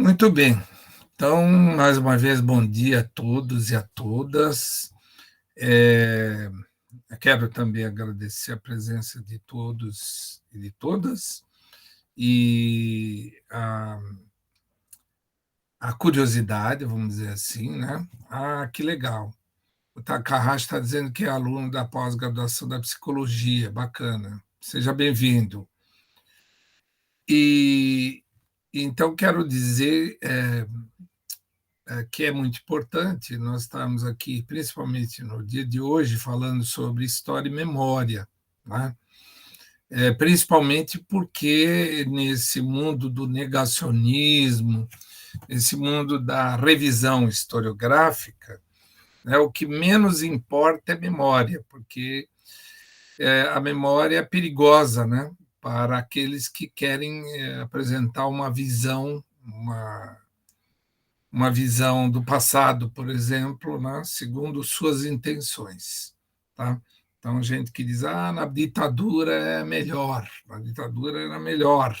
Muito bem. Então, mais uma vez, bom dia a todos e a todas. Eu quero também agradecer a presença de todos e de todas e a curiosidade, vamos dizer assim, né? Ah, que legal. O Takahashi está dizendo que é aluno da pós-graduação da psicologia. Bacana. Seja bem-vindo. E então quero dizer que é muito importante nós estarmos aqui, principalmente no dia de hoje, falando sobre história e memória, né? Principalmente porque nesse mundo do negacionismo, esse mundo da revisão historiográfica, né, o que menos importa é memória, porque a memória é perigosa, né, para aqueles que querem apresentar uma visão do passado, por exemplo, né, segundo suas intenções. Tá? Então, gente que diz, na ditadura é melhor, na ditadura era melhor.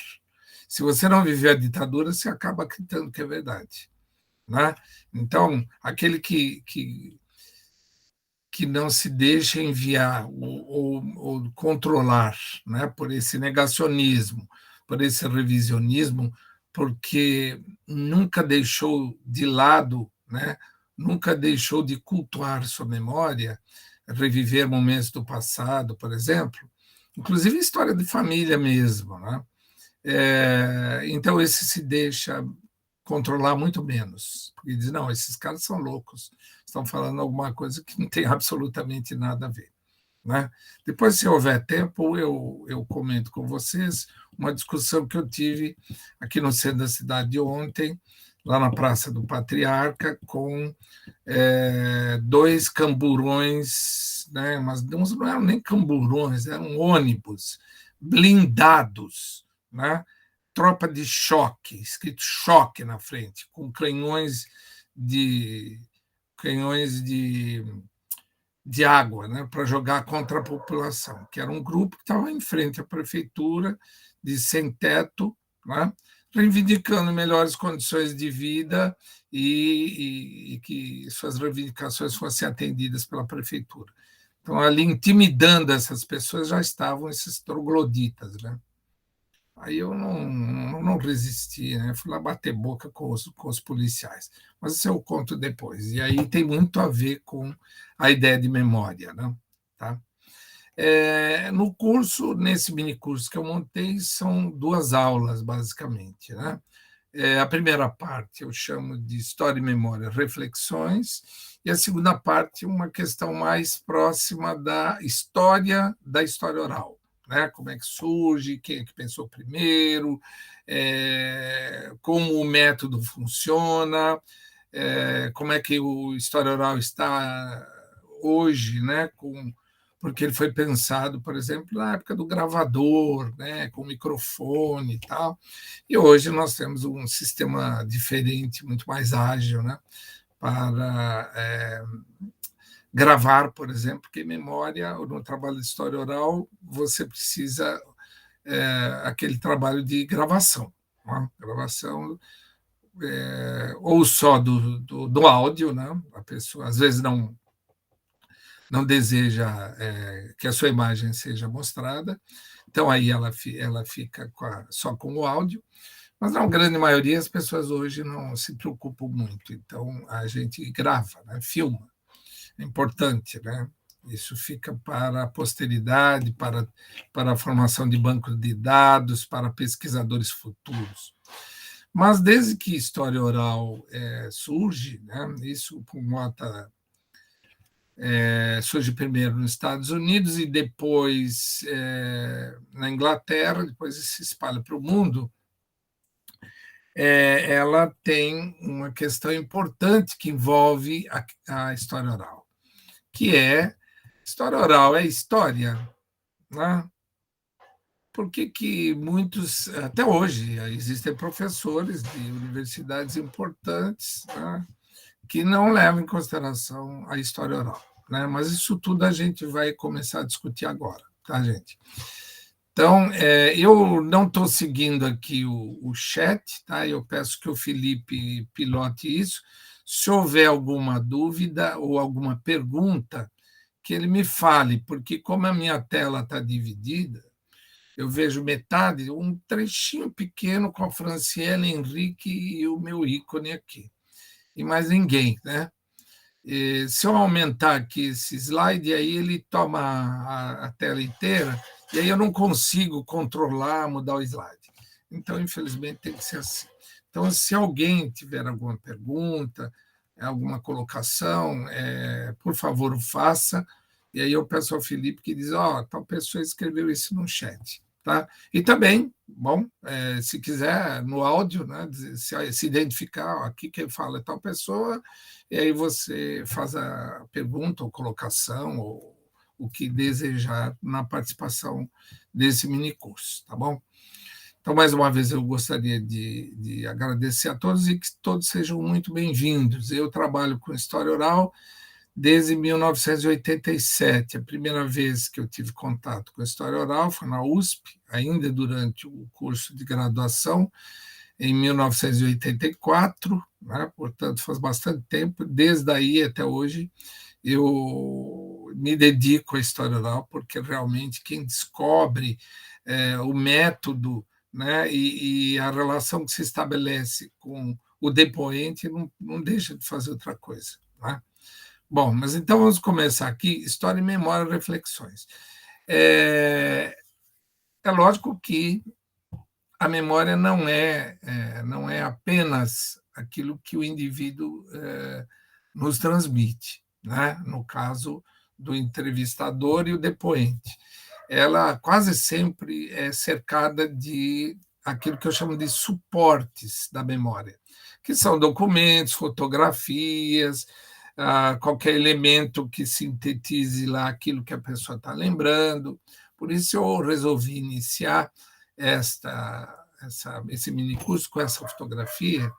Se você não viver a ditadura, você acaba acreditando que é verdade. Né? Então, aquele que não se deixa enviar ou controlar, né, por esse negacionismo, por esse revisionismo, porque nunca deixou de lado, né, nunca deixou de cultuar sua memória, reviver momentos do passado, por exemplo, inclusive história de família mesmo. Né? Então, esse se deixa controlar muito menos, porque diz, não, esses caras são loucos, estão falando alguma coisa que não tem absolutamente nada a ver. Né? Depois, se houver tempo, eu comento com vocês uma discussão que eu tive aqui no centro da cidade ontem, lá na Praça do Patriarca, com dois camburões, né? Mas não eram nem camburões, eram ônibus blindados, né? Tropa de choque, escrito choque na frente, com canhões de água, né, para jogar contra a população, que era um grupo que estava em frente à prefeitura, de sem teto, né, reivindicando melhores condições de vida e que suas reivindicações fossem atendidas pela prefeitura. Então, ali, intimidando essas pessoas, já estavam esses trogloditas. Né? Aí eu não resisti, né? Fui lá bater boca com os policiais. Mas isso eu conto depois. E aí tem muito a ver com a ideia de memória. Né? Tá? No curso, nesse mini curso que eu montei, são duas aulas, basicamente. Né? A primeira parte eu chamo de História e Memória, Reflexões, e a segunda parte, uma questão mais próxima da história oral. Né? Como é que surge, quem é que pensou primeiro, como o método funciona, como é que o história oral está hoje, né? Porque ele foi pensado, por exemplo, na época do gravador, né? Com microfone e tal, e hoje nós temos um sistema diferente, muito mais ágil, né? Para gravar, por exemplo, porque memória, no trabalho de história oral, você precisa aquele trabalho de gravação. Né? Gravação ou só do áudio, né? A pessoa às vezes não deseja que a sua imagem seja mostrada, então aí ela fica só com o áudio, mas na grande maioria as pessoas hoje não se preocupam muito, então a gente grava, né? Filma. É importante, né? Isso fica para a posteridade, para a formação de bancos de dados, para pesquisadores futuros. Mas desde que história oral surge, né, isso por nota surge primeiro nos Estados Unidos e depois na Inglaterra, depois se espalha para o mundo, ela tem uma questão importante que envolve a história oral, que história oral é história, né? Por que muitos, até hoje, existem professores de universidades importantes, né, que não levam em consideração a história oral? Né? Mas isso tudo a gente vai começar a discutir agora, tá, gente? Então, eu não estou seguindo aqui o chat, tá? Eu peço que o Felipe pilote isso. Se houver alguma dúvida ou alguma pergunta, que ele me fale, porque como a minha tela está dividida, eu vejo metade, um trechinho pequeno com a Franciele, Henrique e o meu ícone aqui. E mais ninguém, né? E se eu aumentar aqui esse slide, aí ele toma a tela inteira, e aí eu não consigo controlar, mudar o slide. Então, infelizmente, tem que ser assim. Então, se alguém tiver alguma pergunta, alguma colocação, por favor, o faça. E aí eu peço ao Felipe que diz, tal pessoa escreveu isso no chat. Tá? E também, bom, se quiser, no áudio, né, se identificar, aqui quem fala é tal pessoa, e aí você faz a pergunta ou colocação, ou o que desejar na participação desse minicurso, tá bom? Então, mais uma vez, eu gostaria de agradecer a todos e que todos sejam muito bem-vindos. Eu trabalho com história oral desde 1987. A primeira vez que eu tive contato com história oral foi na USP, ainda durante o curso de graduação, em 1984, né? Portanto, faz bastante tempo. Desde aí até hoje, eu me dedico à história oral, porque realmente quem descobre o método, né, e a relação que se estabelece com o depoente não deixa de fazer outra coisa. Né? Bom, mas então vamos começar aqui, História e Memória, Reflexões. É lógico que a memória não é apenas aquilo que o indivíduo nos transmite, né? No caso do entrevistador e o depoente. Ela quase sempre é cercada de aquilo que eu chamo de suportes da memória, que são documentos, fotografias, qualquer elemento que sintetize lá aquilo que a pessoa está lembrando. Por isso eu resolvi iniciar esse minicurso com essa fotografia.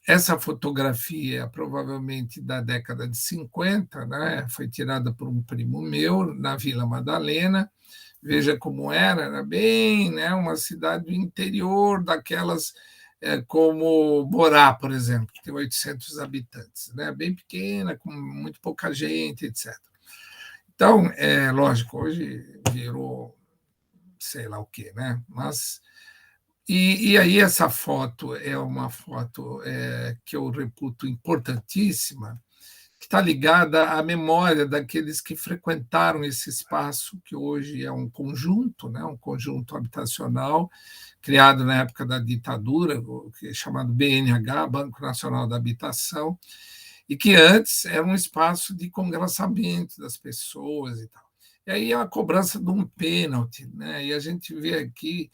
Essa fotografia, provavelmente da década de 50, né, foi tirada por um primo meu, na Vila Madalena. Veja como era bem, né, uma cidade do interior, daquelas como Borá, por exemplo, que tem 800 habitantes, né, bem pequena, com muito pouca gente, etc. Então, lógico, hoje virou sei lá o quê, né? Mas e aí essa foto é uma foto que eu reputo importantíssima, que está ligada à memória daqueles que frequentaram esse espaço, que hoje é um conjunto, né? Um conjunto habitacional, criado na época da ditadura, que é chamado BNH, Banco Nacional da Habitação, e que antes era um espaço de congraçamento das pessoas e tal. E aí a cobrança de um pênalti, né? E a gente vê aqui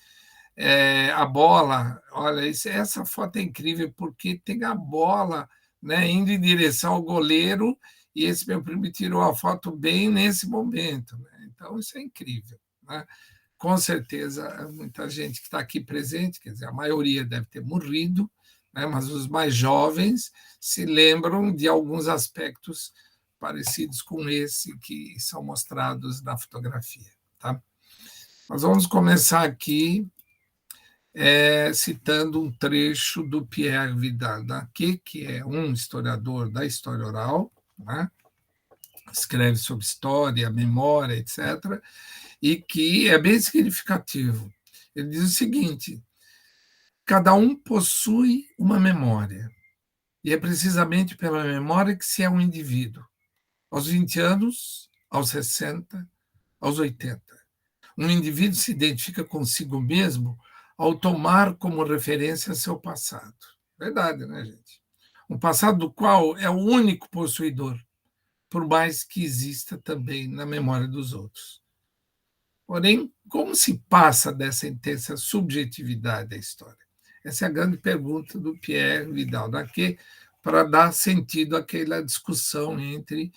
a bola, olha, essa foto é incrível, porque tem a bola, né, indo em direção ao goleiro, e esse meu primo tirou a foto bem nesse momento. Né? Então, isso é incrível. Né? Com certeza, muita gente que está aqui presente, quer dizer, a maioria deve ter morrido, né, mas os mais jovens se lembram de alguns aspectos parecidos com esse que são mostrados na fotografia. Tá? Nós vamos começar aqui citando um trecho do Pierre Vidal Naquet, que é um historiador da história oral, né? Escreve sobre história, memória, etc., e que é bem significativo. Ele diz o seguinte: cada um possui uma memória, e é precisamente pela memória que se é um indivíduo. Aos 20 anos, aos 60, aos 80. Um indivíduo se identifica consigo mesmo ao tomar como referência seu passado. Verdade, né, gente? Um passado do qual é o único possuidor, por mais que exista também na memória dos outros. Porém, como se passa dessa intensa subjetividade da história? Essa é a grande pergunta do Pierre Vidal-Naquet, para dar sentido àquela discussão entre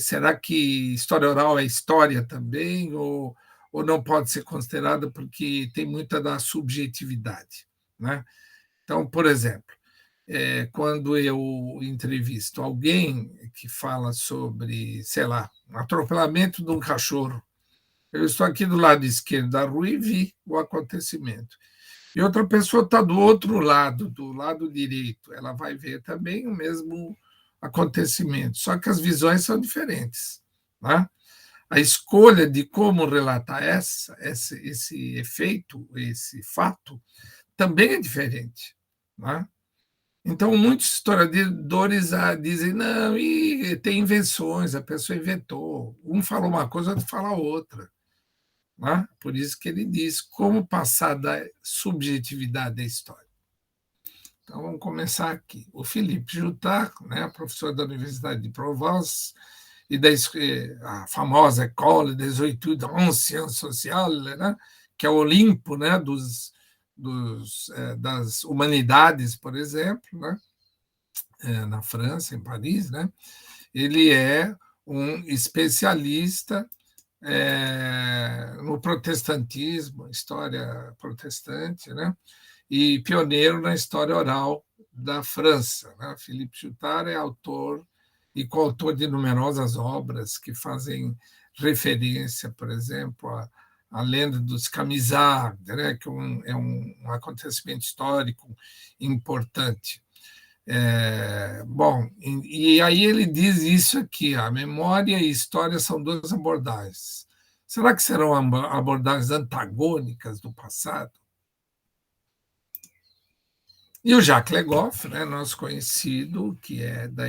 será que história oral é história também, ou não pode ser considerada porque tem muita da subjetividade. Né? Então, por exemplo, quando eu entrevisto alguém que fala sobre, sei lá, um atropelamento de um cachorro, Eu estou aqui do lado esquerdo da rua e vi o acontecimento. E outra pessoa está do outro lado, do lado direito. Ela vai ver também o mesmo acontecimento, só que as visões são diferentes. Né? A escolha de como relatar esse efeito, esse fato, também é diferente. Né? Então, muitos historiadores dizem, não, e tem invenções, a pessoa inventou. Um falou uma coisa, outro fala outra. Né? Por isso que ele diz como passar da subjetividade da história. Então, vamos começar aqui. O Philippe Juttard, né, professor da Universidade de Provence, e da a famosa École des Études en Sciences Sociales, né, que é o Olimpo, né, das humanidades, por exemplo, né, na França, em Paris, né, ele é um especialista no protestantismo, história protestante, né, e pioneiro na história oral da França. Né? Philippe Juttard é autor e coautor de numerosas obras que fazem referência, por exemplo, à lenda dos Camisards, né? Que é um acontecimento histórico importante. Bom, e aí ele diz isso aqui: a memória e a história são duas abordagens. Será que serão abordagens antagônicas do passado? E o Jacques Legoff, né, nosso conhecido, que é da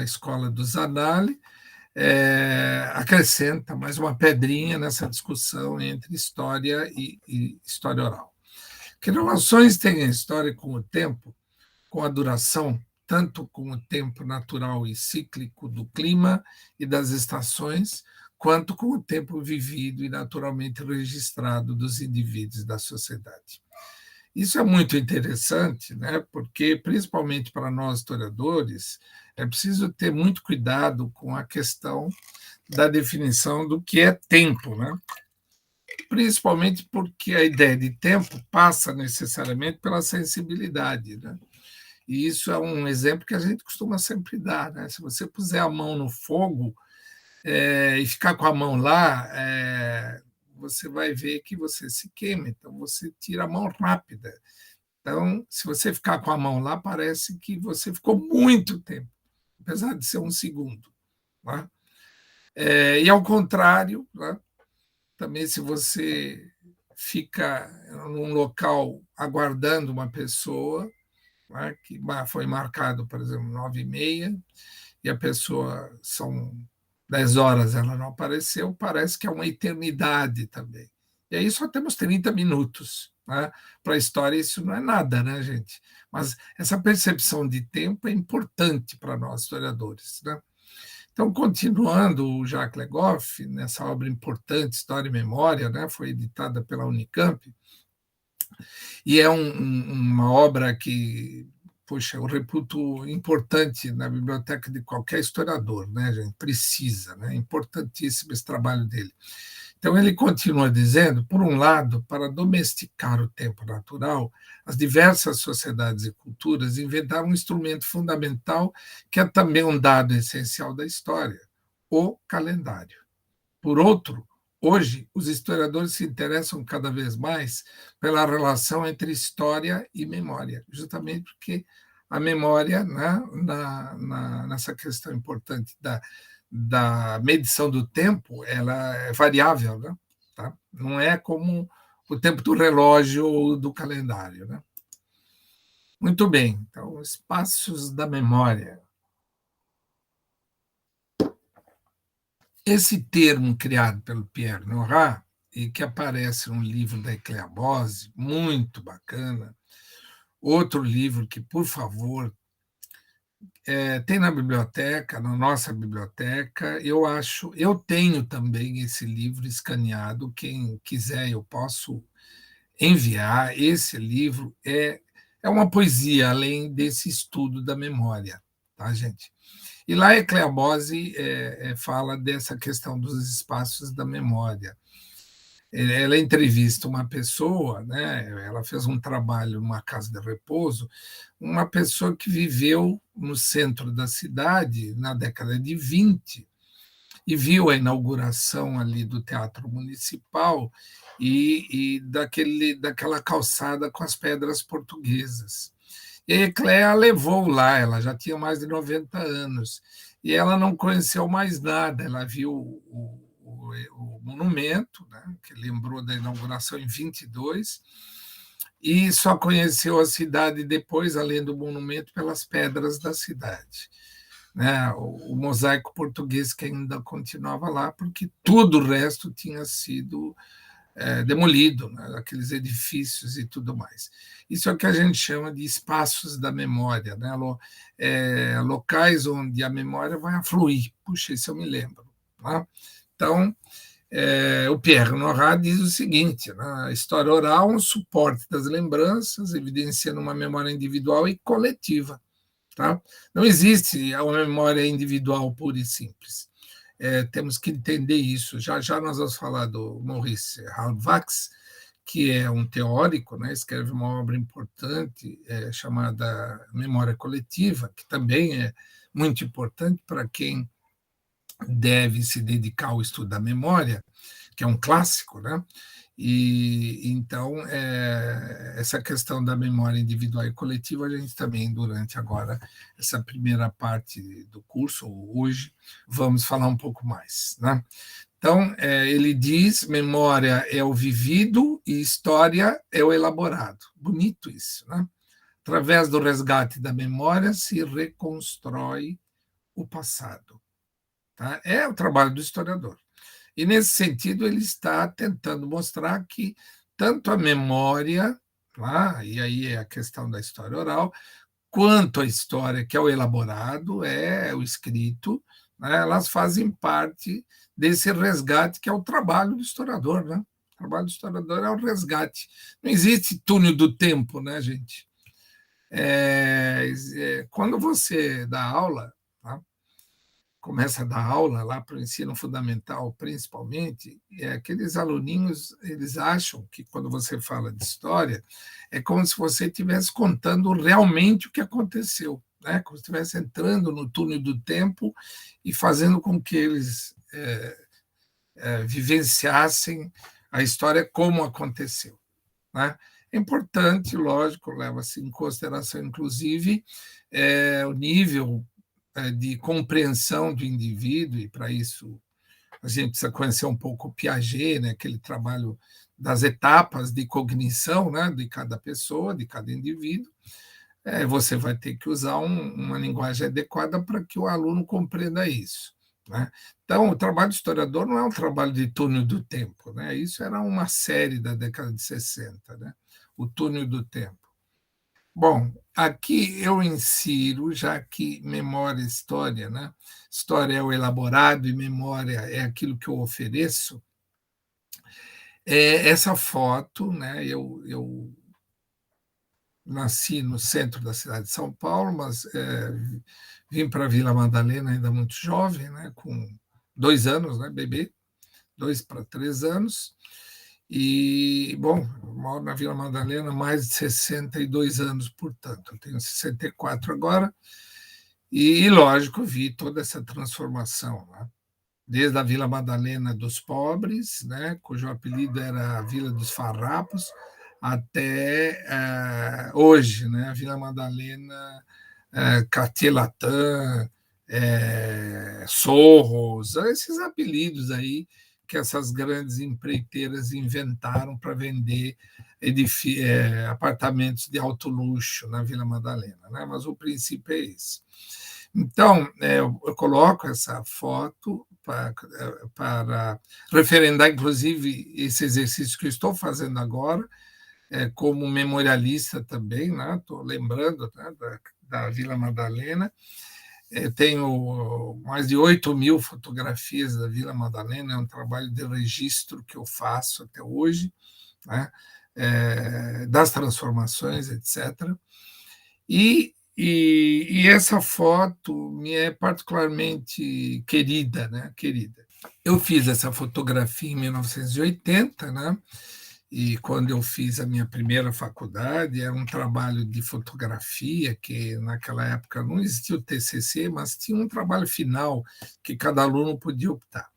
escola dos Annales, acrescenta mais uma pedrinha nessa discussão entre história e história oral. Que relações tem a história com o tempo, com a duração, tanto com o tempo natural e cíclico do clima e das estações, quanto com o tempo vivido e naturalmente registrado dos indivíduos da sociedade. Isso é muito interessante, né? Porque, principalmente para nós historiadores, é preciso ter muito cuidado com a questão da definição do que é tempo, né? Principalmente porque a ideia de tempo passa necessariamente pela sensibilidade, né? E isso é um exemplo que a gente costuma sempre dar, né? Se você puser a mão no fogo e ficar com a mão lá, você vai ver que você se queima, então você tira a mão rápida. Então, se você ficar com a mão lá, parece que você ficou muito tempo, apesar de ser um segundo. Né? E ao contrário, né? Também se você fica num local aguardando uma pessoa, né? Que foi marcado, por exemplo, 9h30, e a pessoa são 10 horas, ela não apareceu, parece que é uma eternidade também. E aí só temos 30 minutos. Né? Para a história, isso não é nada, né, gente? Mas essa percepção de tempo é importante para nós, historiadores. Né? Então, continuando, o Jacques Legoff, nessa obra importante, História e Memória, né, foi editada pela Unicamp, e é uma obra que, poxa, eu reputo importante na biblioteca de qualquer historiador, né, gente? Precisa, né? É importantíssimo esse trabalho dele. Então, ele continua dizendo, por um lado, para domesticar o tempo natural, as diversas sociedades e culturas inventaram um instrumento fundamental que é também um dado essencial da história, o calendário. Por outro, hoje, os historiadores se interessam cada vez mais pela relação entre história e memória, justamente porque a memória, né, nessa questão importante da medição do tempo, ela é variável, né? Tá? Não é como o tempo do relógio ou do calendário. Né? Muito bem, então, espaços da memória. Esse termo criado pelo Pierre Nora, e que aparece no livro da Ecleabose, muito bacana, outro livro que, por favor, tem na biblioteca, na nossa biblioteca. Eu tenho também esse livro escaneado. Quem quiser, eu posso enviar. Esse livro é uma poesia, além desse estudo da memória, tá, gente? E lá Ecleabose fala dessa questão dos espaços da memória. Ela entrevista uma pessoa, né? Ela fez um trabalho numa casa de repouso, uma pessoa que viveu no centro da cidade na década de 20, e viu a inauguração ali do Teatro Municipal e daquela calçada com as pedras portuguesas. E a Cléa levou lá, ela já tinha mais de 90 anos, e ela não conheceu mais nada, ela viu o monumento, né, que lembrou da inauguração em 22, e só conheceu a cidade depois, além do monumento, pelas pedras da cidade. Né, o mosaico português que ainda continuava lá, porque tudo o resto tinha sido demolido, né, aqueles edifícios e tudo mais. Isso é o que a gente chama de espaços da memória, né, locais onde a memória vai afluir. Puxa, isso eu me lembro. Né? Então, o Pierre Nora diz o seguinte, né, a história oral é um suporte das lembranças, evidenciando uma memória individual e coletiva. Tá? Não existe a memória individual pura e simples. Temos que entender isso. Já já nós vamos falar do Maurice Halbwachs, que é um teórico, né, escreve uma obra importante chamada Memória Coletiva, que também é muito importante para quem deve se dedicar ao estudo da memória, que é um clássico, né? E então essa questão da memória individual e coletiva a gente também durante agora essa primeira parte do curso hoje vamos falar um pouco mais, né? Então ele diz memória é o vivido e história é o elaborado. Bonito isso, né? Através do resgate da memória se reconstrói o passado. Tá? É o trabalho do historiador. E, nesse sentido, ele está tentando mostrar que tanto a memória, e aí é a questão da história oral, quanto a história, que é o elaborado, é o escrito, né, elas fazem parte desse resgate que é o trabalho do historiador. Né? O trabalho do historiador é o resgate. Não existe túnel do tempo, né, gente? Quando você dá aula, tá? Começa a dar aula lá para o ensino fundamental, principalmente, aqueles aluninhos, eles acham que quando você fala de história, é como se você estivesse contando realmente o que aconteceu, né? Como se estivesse entrando no túnel do tempo e fazendo com que eles vivenciassem a história como aconteceu. Né? É importante, lógico, leva-se em consideração, inclusive, o nível de compreensão do indivíduo, e para isso a gente precisa conhecer um pouco o Piaget, né, aquele trabalho das etapas de cognição, né, de cada pessoa, de cada indivíduo. Você vai ter que usar uma linguagem adequada para que o aluno compreenda isso. Né? Então, o trabalho do historiador não é um trabalho de túnel do tempo. Né? Isso era uma série da década de 60, né? O túnel do tempo. Bom, aqui eu insiro, já que memória é história, né? História é o elaborado e memória é aquilo que eu ofereço. Essa foto, né? Eu nasci no centro da cidade de São Paulo, mas vim para a Vila Madalena ainda muito jovem, né? Com 2 anos, né? Bebê, 2 para 3 anos. E, bom, eu moro na Vila Madalena há mais de 62 anos, portanto, eu tenho 64 agora, e lógico, vi toda essa transformação, né? Desde a Vila Madalena dos pobres, né, cujo apelido era a Vila dos Farrapos, até hoje, né, a Vila Madalena, Cartier Latin, Sorros, esses apelidos aí que essas grandes empreiteiras inventaram para vender apartamentos de alto luxo na Vila Madalena, né? Mas o princípio é esse. Então, eu coloco essa foto para referendar, inclusive, esse exercício que eu estou fazendo agora, como memorialista também, né? Estou lembrando, né, da Vila Madalena. Tenho mais de 8.000 fotografias da Vila Madalena, é um trabalho de registro que eu faço até hoje, né? Das transformações, etc. E essa foto me é particularmente querida, né? Querida. Eu fiz essa fotografia em 1980, né? E quando eu fiz a minha primeira faculdade, era um trabalho de fotografia, que naquela época não existia o TCC, mas tinha um trabalho final que cada aluno podia optar.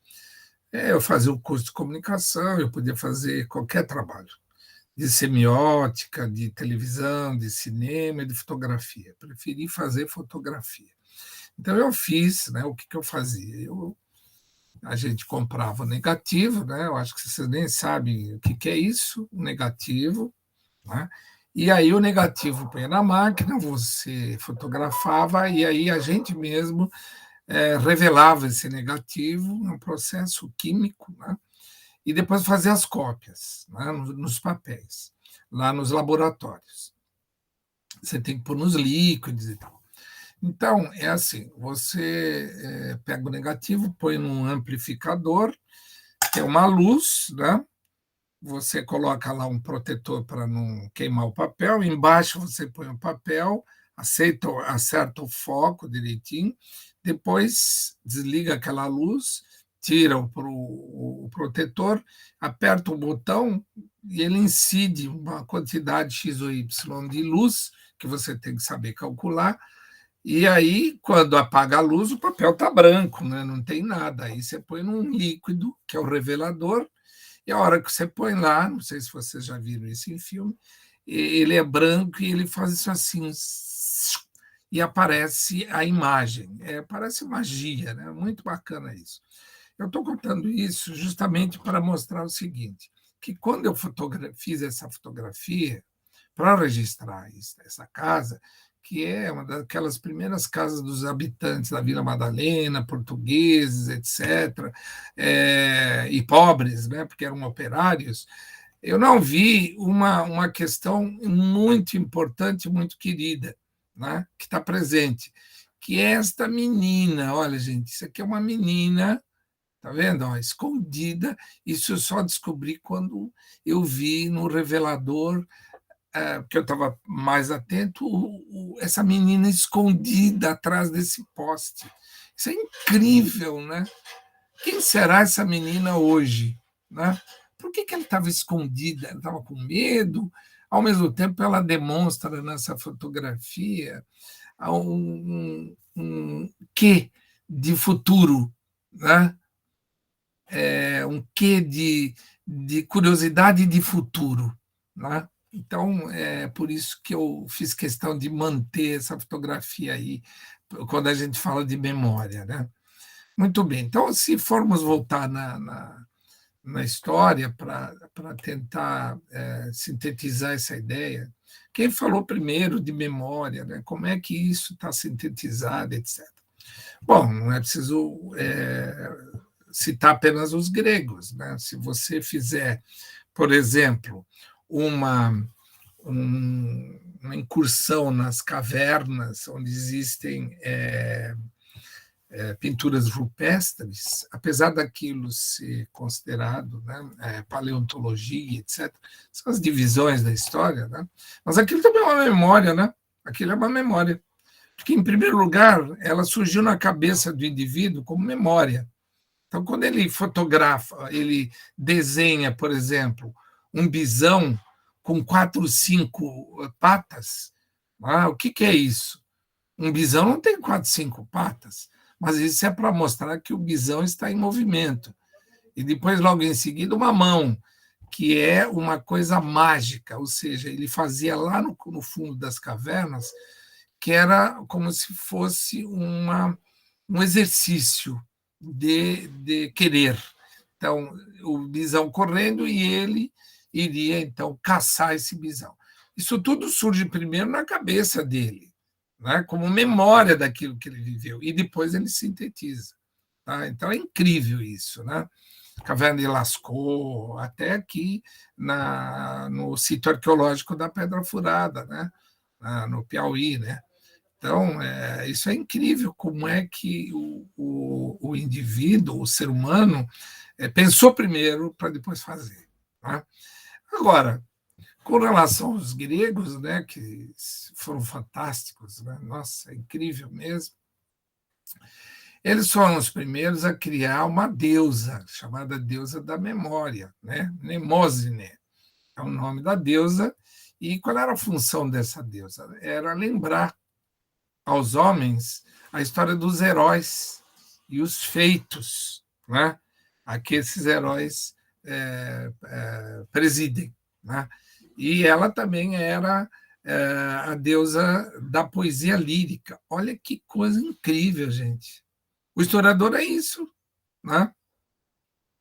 Eu fazia o curso de comunicação, eu podia fazer qualquer trabalho, de semiótica, de televisão, de cinema, de fotografia. Preferi fazer fotografia. Então eu fiz, né, o que, que eu fazia? A gente comprava o negativo, né? Eu acho que vocês nem sabem o que, que é isso, o negativo, né? E aí o negativo põe na máquina, você fotografava, e aí a gente mesmo revelava esse negativo num processo químico, né? E depois fazia as cópias, né? Nos papéis, lá nos laboratórios. Você tem que pôr nos líquidos e tal. Então, é assim: você pega o negativo, põe num amplificador, que é uma luz, né? Você coloca lá um protetor para não queimar o papel, embaixo você põe o papel, acerta o foco direitinho, depois desliga aquela luz, tira o protetor, aperta o botão e ele incide uma quantidade X ou Y de luz, que você tem que saber calcular, e aí, quando apaga a luz, o papel está branco, né? Não tem nada. Aí você põe num líquido, que é o revelador, e a hora que você põe lá, não sei se vocês já viram isso em filme, ele é branco e ele faz isso assim, e aparece a imagem. Parece magia, né? Muito bacana isso. Eu estou contando isso justamente para mostrar o seguinte, que quando eu fiz essa fotografia, para registrar essa casa, que é uma daquelas primeiras casas dos habitantes da Vila Madalena, portugueses, etc., e pobres, né, porque eram operários, eu não vi uma questão muito importante, muito querida, né, que está presente, que é esta menina. Olha, gente, isso aqui é uma menina. Tá vendo? Ó, escondida. Isso eu só descobri quando eu vi no revelador, porque eu estava mais atento, essa menina escondida atrás desse poste. Isso é incrível, né? Quem será essa menina hoje? Né? Por que, que ela estava escondida? Ela estava com medo? Ao mesmo tempo, ela demonstra nessa fotografia um quê de futuro, né? Um quê de curiosidade de futuro, né? Então, é por isso que eu fiz questão de manter essa fotografia aí, quando a gente fala de memória, né? Muito bem. Então, se formos voltar na história para tentar sintetizar essa ideia, quem falou primeiro de memória, né? Como é que isso está sintetizado, etc. Bom, não é preciso citar apenas os gregos, né? Se você fizer, por exemplo, uma, uma incursão nas cavernas onde existem pinturas rupestres, apesar daquilo ser considerado, né, paleontologia, etc., são as divisões da história, né? Mas aquilo também é uma memória, né? Aquilo é uma memória. Porque, em primeiro lugar, ela surgiu na cabeça do indivíduo como memória. Então, quando ele fotografa, ele desenha, por exemplo, um bisão com 4, 5 patas, o que, que é isso? Um bisão não tem 4, 5 patas, mas isso é para mostrar que o bisão está em movimento. E depois, logo em seguida, uma mão, que é uma coisa mágica, ou seja, ele fazia lá no fundo das cavernas, que era como se fosse um exercício de querer. Então, o bisão correndo e ele iria, então, caçar esse bisão. Isso tudo surge primeiro na cabeça dele, né, como memória daquilo que ele viveu, e depois ele sintetiza. Tá? Então, é incrível isso, né? Caverna de Lascaux, até aqui no sítio arqueológico da Pedra Furada, né? No Piauí, né? Então, isso é incrível, como é que o indivíduo, o ser humano, pensou primeiro para depois fazer. Né? Agora, com relação aos gregos, né, que foram fantásticos, né? Nossa, é incrível mesmo, eles foram os primeiros a criar uma deusa, chamada deusa da memória, né? Mnemosine. é o nome da deusa. E qual era a função dessa deusa? Era lembrar aos homens a história dos heróis e os feitos, né, a que esses heróis presidem. Né? E ela também era a deusa da poesia lírica. Olha que coisa incrível, gente. O historiador é isso. Né?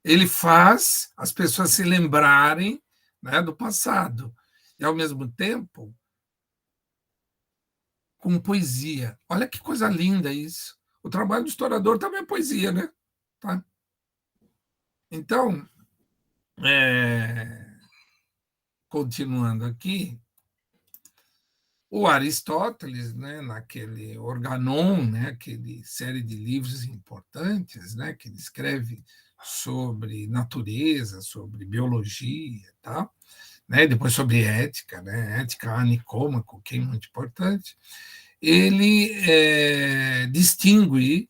Ele faz as pessoas se lembrarem, né, do passado. E, ao mesmo tempo, com poesia. Olha que coisa linda isso. O trabalho do historiador também é poesia, né? Tá? Então, continuando aqui, o Aristóteles, né, naquele Organon, né, aquele série de livros importantes, né, que ele escreve sobre natureza, sobre biologia, tá? Né, depois sobre ética, né, ética a Nicômaco, que é muito importante, ele distingue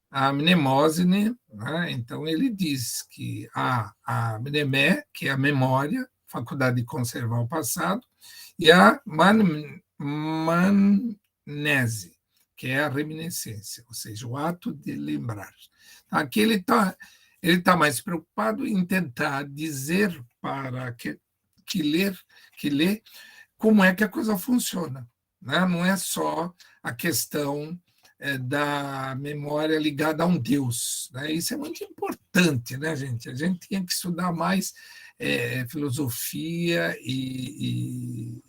a mnemosine, né? Então ele diz que a mnemé, que é a memória, faculdade de conservar o passado, e a manese, que é a reminiscência, ou seja, o ato de lembrar. Aqui ele tá mais preocupado em tentar dizer para que lê como é que a coisa funciona. Né? Não é só a questão da memória ligada a um Deus. Né? Isso é muito importante, né, gente? A gente tinha que estudar mais filosofia e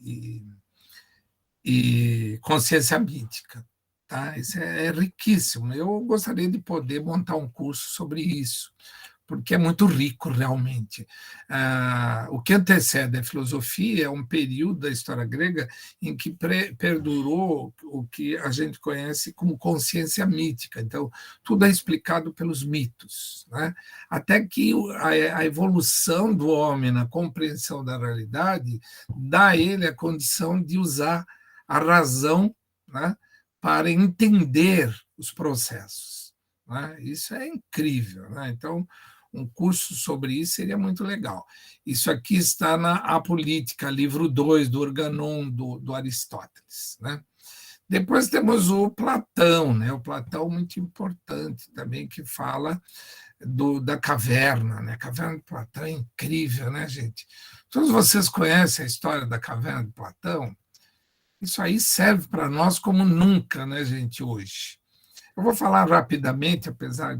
consciência mítica. Tá? Isso é riquíssimo. Eu gostaria de poder montar um curso sobre isso, porque é muito rico realmente. O que antecede a filosofia é um período da história grega em que perdurou o que a gente conhece como consciência mítica. Então, tudo é explicado pelos mitos, né? Até que a evolução do homem na compreensão da realidade dá a ele a condição de usar a razão, né, para entender os processos. Né? Isso é incrível. Né? Então, um curso sobre isso seria muito legal. Isso aqui está na A Política, livro 2 do Organon, do Aristóteles. Né? Depois temos o Platão, né? O Platão muito importante também, que fala da caverna. Né? A caverna de Platão é incrível, né, gente? Todos vocês conhecem a história da caverna de Platão? Isso aí serve para nós como nunca, né, gente, hoje. Eu vou falar rapidamente, apesar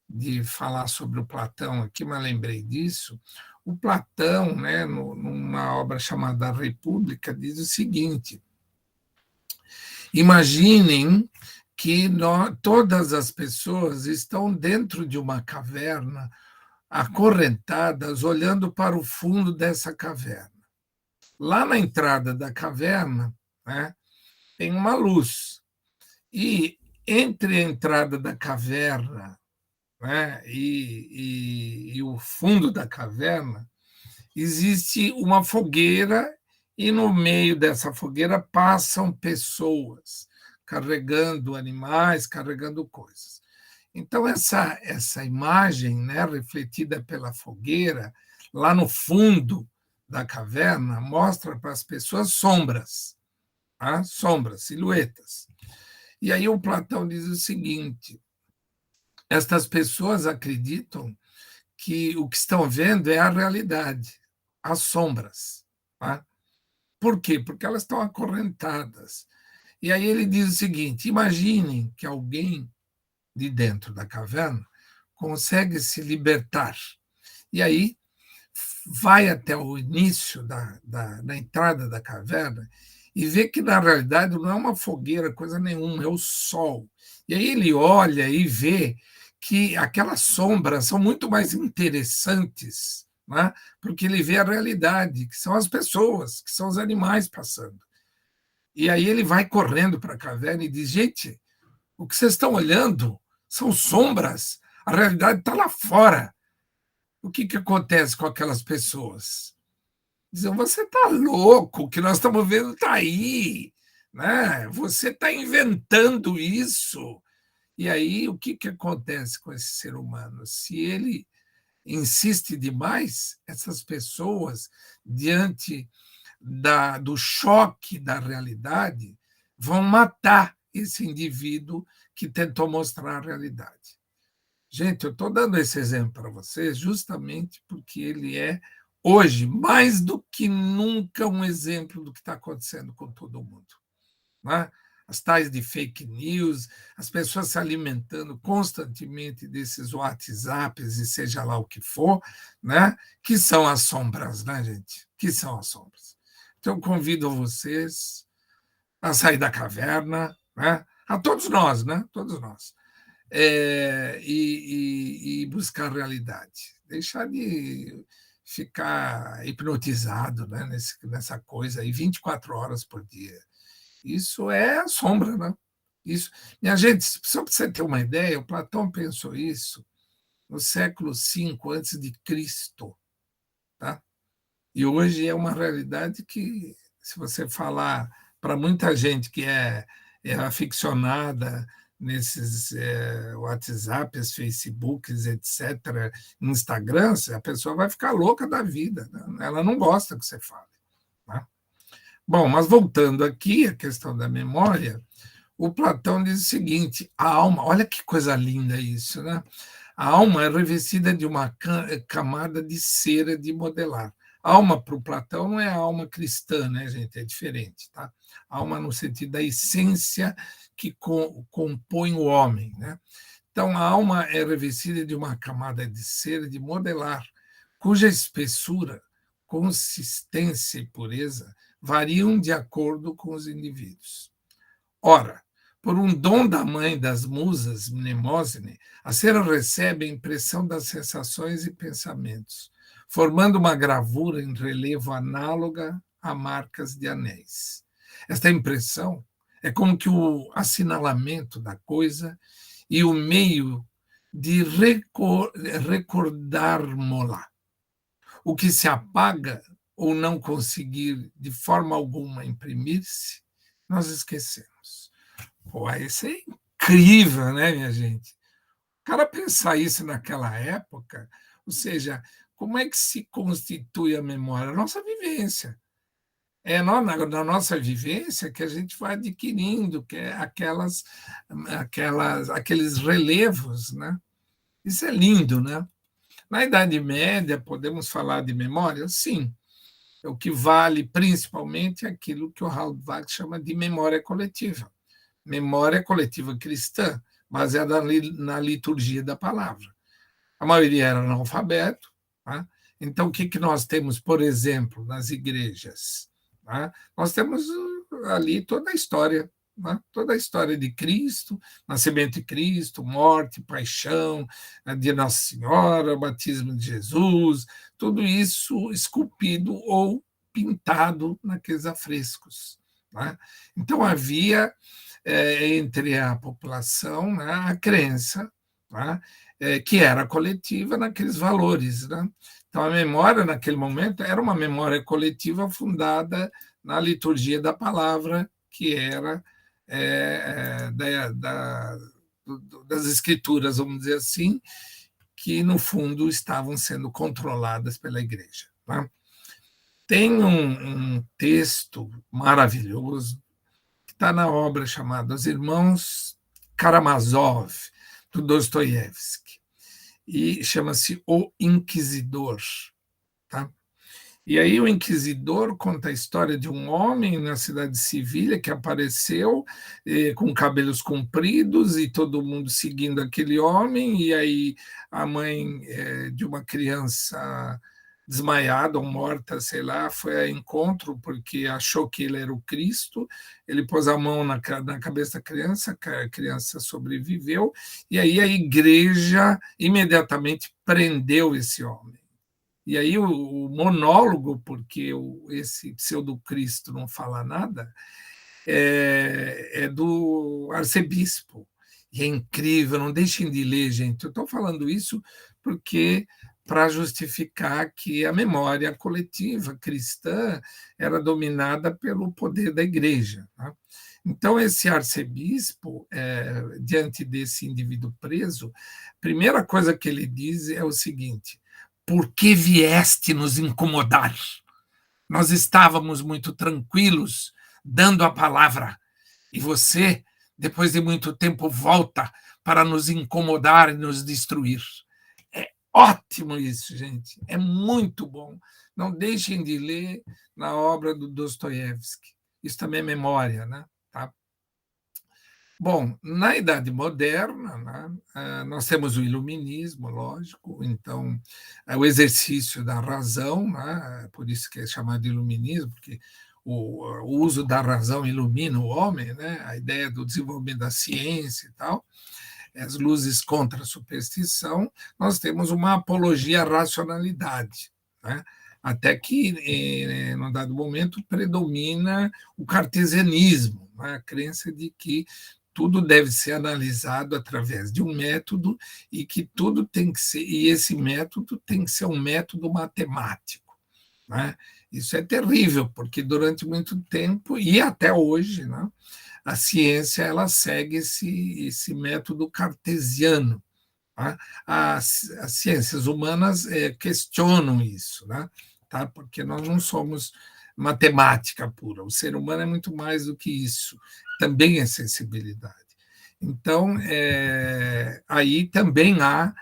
de falar sobre o Platão aqui, mas lembrei disso. O Platão, né, numa obra chamada República, diz o seguinte: imaginem que todas as pessoas estão dentro de uma caverna, acorrentadas, olhando para o fundo dessa caverna. Lá na entrada da caverna, né, tem uma luz. E entre a entrada da caverna, né, e o fundo da caverna, existe uma fogueira, e no meio dessa fogueira passam pessoas carregando animais, carregando coisas. Então, essa imagem, né, refletida pela fogueira, lá no fundo da caverna, mostra para as pessoas sombras, tá? Sombras, silhuetas. E aí o Platão diz o seguinte: estas pessoas acreditam que o que estão vendo é a realidade, as sombras. Tá? Por quê? Porque elas estão acorrentadas. E aí ele diz o seguinte: imaginem que alguém de dentro da caverna consegue se libertar. E aí vai até o início da entrada da caverna e vê que, na realidade, não é uma fogueira, coisa nenhuma, é o sol. E aí ele olha e vê que aquelas sombras são muito mais interessantes, né? Porque ele vê a realidade, que são as pessoas, que são os animais passando. E aí ele vai correndo para a caverna e diz: gente, o que vocês estão olhando são sombras, a realidade está lá fora. O que acontece com aquelas pessoas? Dizem: você está louco, o que nós estamos vendo está aí. Né? Você está inventando isso. E aí, o que acontece com esse ser humano? Se ele insiste demais, essas pessoas, diante do choque da realidade, vão matar esse indivíduo que tentou mostrar a realidade. Gente, eu estou dando esse exemplo para vocês justamente porque ele é, hoje, mais do que nunca, um exemplo do que está acontecendo com todo mundo. Né? As tais de fake news, as pessoas se alimentando constantemente desses WhatsApps e seja lá o que for, né? Que são as sombras, né, gente? Que são as sombras. Então, eu convido vocês a sair da caverna, né? A todos nós, né? Todos nós. E buscar realidade. Deixar de ficar hipnotizado, né, nessa coisa aí 24 horas por dia. Isso é a sombra, né? Isso. Minha gente, só para você ter uma ideia, o Platão pensou isso no século V antes de Cristo, tá? E hoje é uma realidade que, se você falar para muita gente que é aficionada nesses WhatsApps, Facebooks, etc., Instagrams, a pessoa vai ficar louca da vida, né? Ela não gosta que você fale. Né? Bom, mas voltando aqui à questão da memória, o Platão diz o seguinte: a alma, olha que coisa linda isso, né? A alma é revestida de uma camada de cera de modelar. Alma para o Platão não é a alma cristã, né, gente? É diferente, tá? Alma no sentido da essência que compõe o homem, né? Então, a alma é revestida de uma camada de cera de modelar, cuja espessura, consistência e pureza variam de acordo com os indivíduos. Ora, por um dom da mãe das musas, Mnemosine, a cera recebe a impressão das sensações e pensamentos, formando uma gravura em relevo análoga a marcas de anéis. Esta impressão é como que o assinalamento da coisa e o meio de recordarmos-la. O que se apaga ou não conseguir de forma alguma imprimir-se, nós esquecemos. Pô, isso é incrível, né, minha gente? O cara pensar isso naquela época, ou seja, como é que se constitui a memória? A nossa vivência. É na nossa vivência que a gente vai adquirindo que é aqueles relevos, né? Isso é lindo, né? Na Idade Média, podemos falar de memória? Sim. O que vale principalmente é aquilo que o Howard Wagner chama de memória coletiva. Memória coletiva cristã, baseada na liturgia da palavra. A maioria era analfabeto. Tá? Então, o que nós temos, por exemplo, nas igrejas? Tá? Nós temos ali toda a história, né? Toda a história de Cristo, nascimento de Cristo, morte, paixão de Nossa Senhora, batismo de Jesus, tudo isso esculpido ou pintado naqueles afrescos. Né? Então, havia entre a população, né, a crença, né, que era coletiva naqueles valores. Né? Então, a memória, naquele momento, era uma memória coletiva fundada na liturgia da palavra, que era das escrituras, vamos dizer assim, que, no fundo, estavam sendo controladas pela igreja. Né? Tem um texto maravilhoso está na obra chamada Os Irmãos Karamazov, do Dostoiévski, e chama-se O Inquisidor. Tá? E aí o Inquisidor conta a história de um homem na cidade de Sevilha que apareceu com cabelos compridos e todo mundo seguindo aquele homem, e aí a mãe de uma criança desmaiada ou morta, sei lá, foi a encontro porque achou que ele era o Cristo, ele pôs a mão na cabeça da criança, a criança sobreviveu, e aí a igreja imediatamente prendeu esse homem. E aí o monólogo, porque esse pseudo-Cristo não fala nada, é do arcebispo. E é incrível, não deixem de ler, gente. Eu estou falando isso porque para justificar que a memória coletiva cristã era dominada pelo poder da igreja. Né? Então, esse arcebispo, diante desse indivíduo preso, a primeira coisa que ele diz é o seguinte: por que vieste nos incomodar? Nós estávamos muito tranquilos, dando a palavra, e você, depois de muito tempo, volta para nos incomodar e nos destruir. É ótimo isso, gente. É muito bom. Não deixem de ler na obra do Dostoiévski. Isso também é memória, né? Tá? Bom, na Idade Moderna, né, nós temos o iluminismo, lógico, então o exercício da razão, né, por isso que é chamado de iluminismo, porque o uso da razão ilumina o homem, né, a ideia do desenvolvimento da ciência e tal, as luzes contra a superstição, nós temos uma apologia à racionalidade, né, até que, num dado momento, predomina o cartesianismo, né, a crença de que tudo deve ser analisado através de um método e que tudo tem que ser, e esse método tem que ser um método matemático, né? Isso é terrível, porque durante muito tempo, e até hoje, né, a ciência ela segue esse método cartesiano. Tá? As ciências humanas questionam isso, né? Tá? Porque nós não somos matemática pura. O ser humano é muito mais do que isso. Também é sensibilidade. Então, aí também há,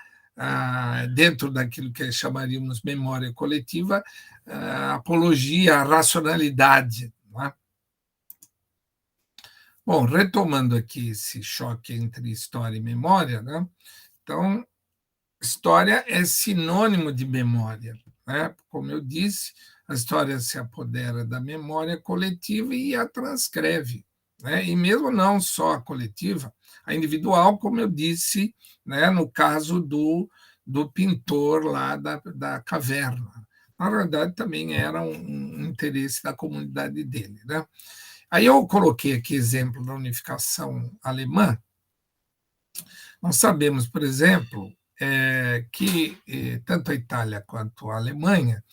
dentro daquilo que chamaríamos memória coletiva, apologia à racionalidade. Né? Bom, retomando aqui esse choque entre história e memória, né? Então, história é sinônimo de memória, né? Como eu disse, a história se apodera da memória coletiva e a transcreve, né? E mesmo não só a coletiva, a individual, como eu disse, né? No caso do pintor lá da caverna. Na verdade, também era um interesse da comunidade dele, né? Aí eu coloquei aqui exemplo da unificação alemã. Nós sabemos, por exemplo, que tanto a Itália quanto a Alemanha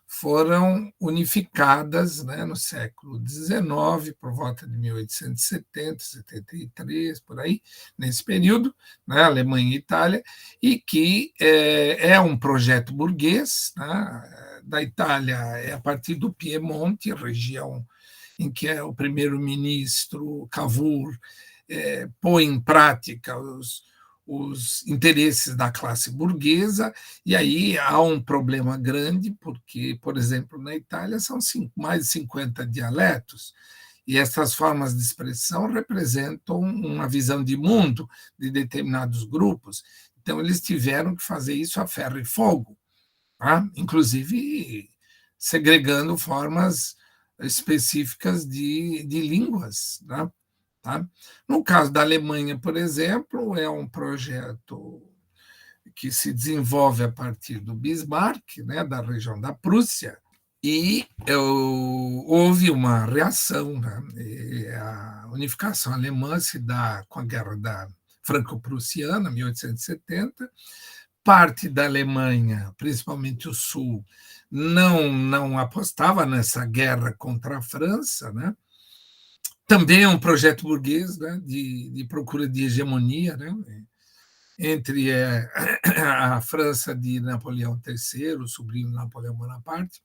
foram unificadas, né, no século XIX, por volta de 1870, 73, por aí, nesse período, né, Alemanha e Itália, e que é um projeto burguês, né, da Itália é a partir do Piemonte, região em que é o primeiro-ministro Cavour põe em prática os interesses da classe burguesa, e aí há um problema grande, porque, por exemplo, na Itália são mais de 50 dialetos, e essas formas de expressão representam uma visão de mundo de determinados grupos. Então, eles tiveram que fazer isso a ferro e fogo, tá? Inclusive segregando formas específicas de línguas, né? Tá? No caso da Alemanha, por exemplo, é um projeto que se desenvolve a partir do Bismarck, né, da região da Prússia, e houve uma reação. Né? A unificação alemã se dá com a Guerra da Franco-Prussiana, 1870. Parte da Alemanha, principalmente o Sul, não apostava nessa guerra contra a França, né? Também é um projeto burguês, né, de procura de hegemonia, né, entre a França de Napoleão III, o sobrinho de Napoleão Bonaparte,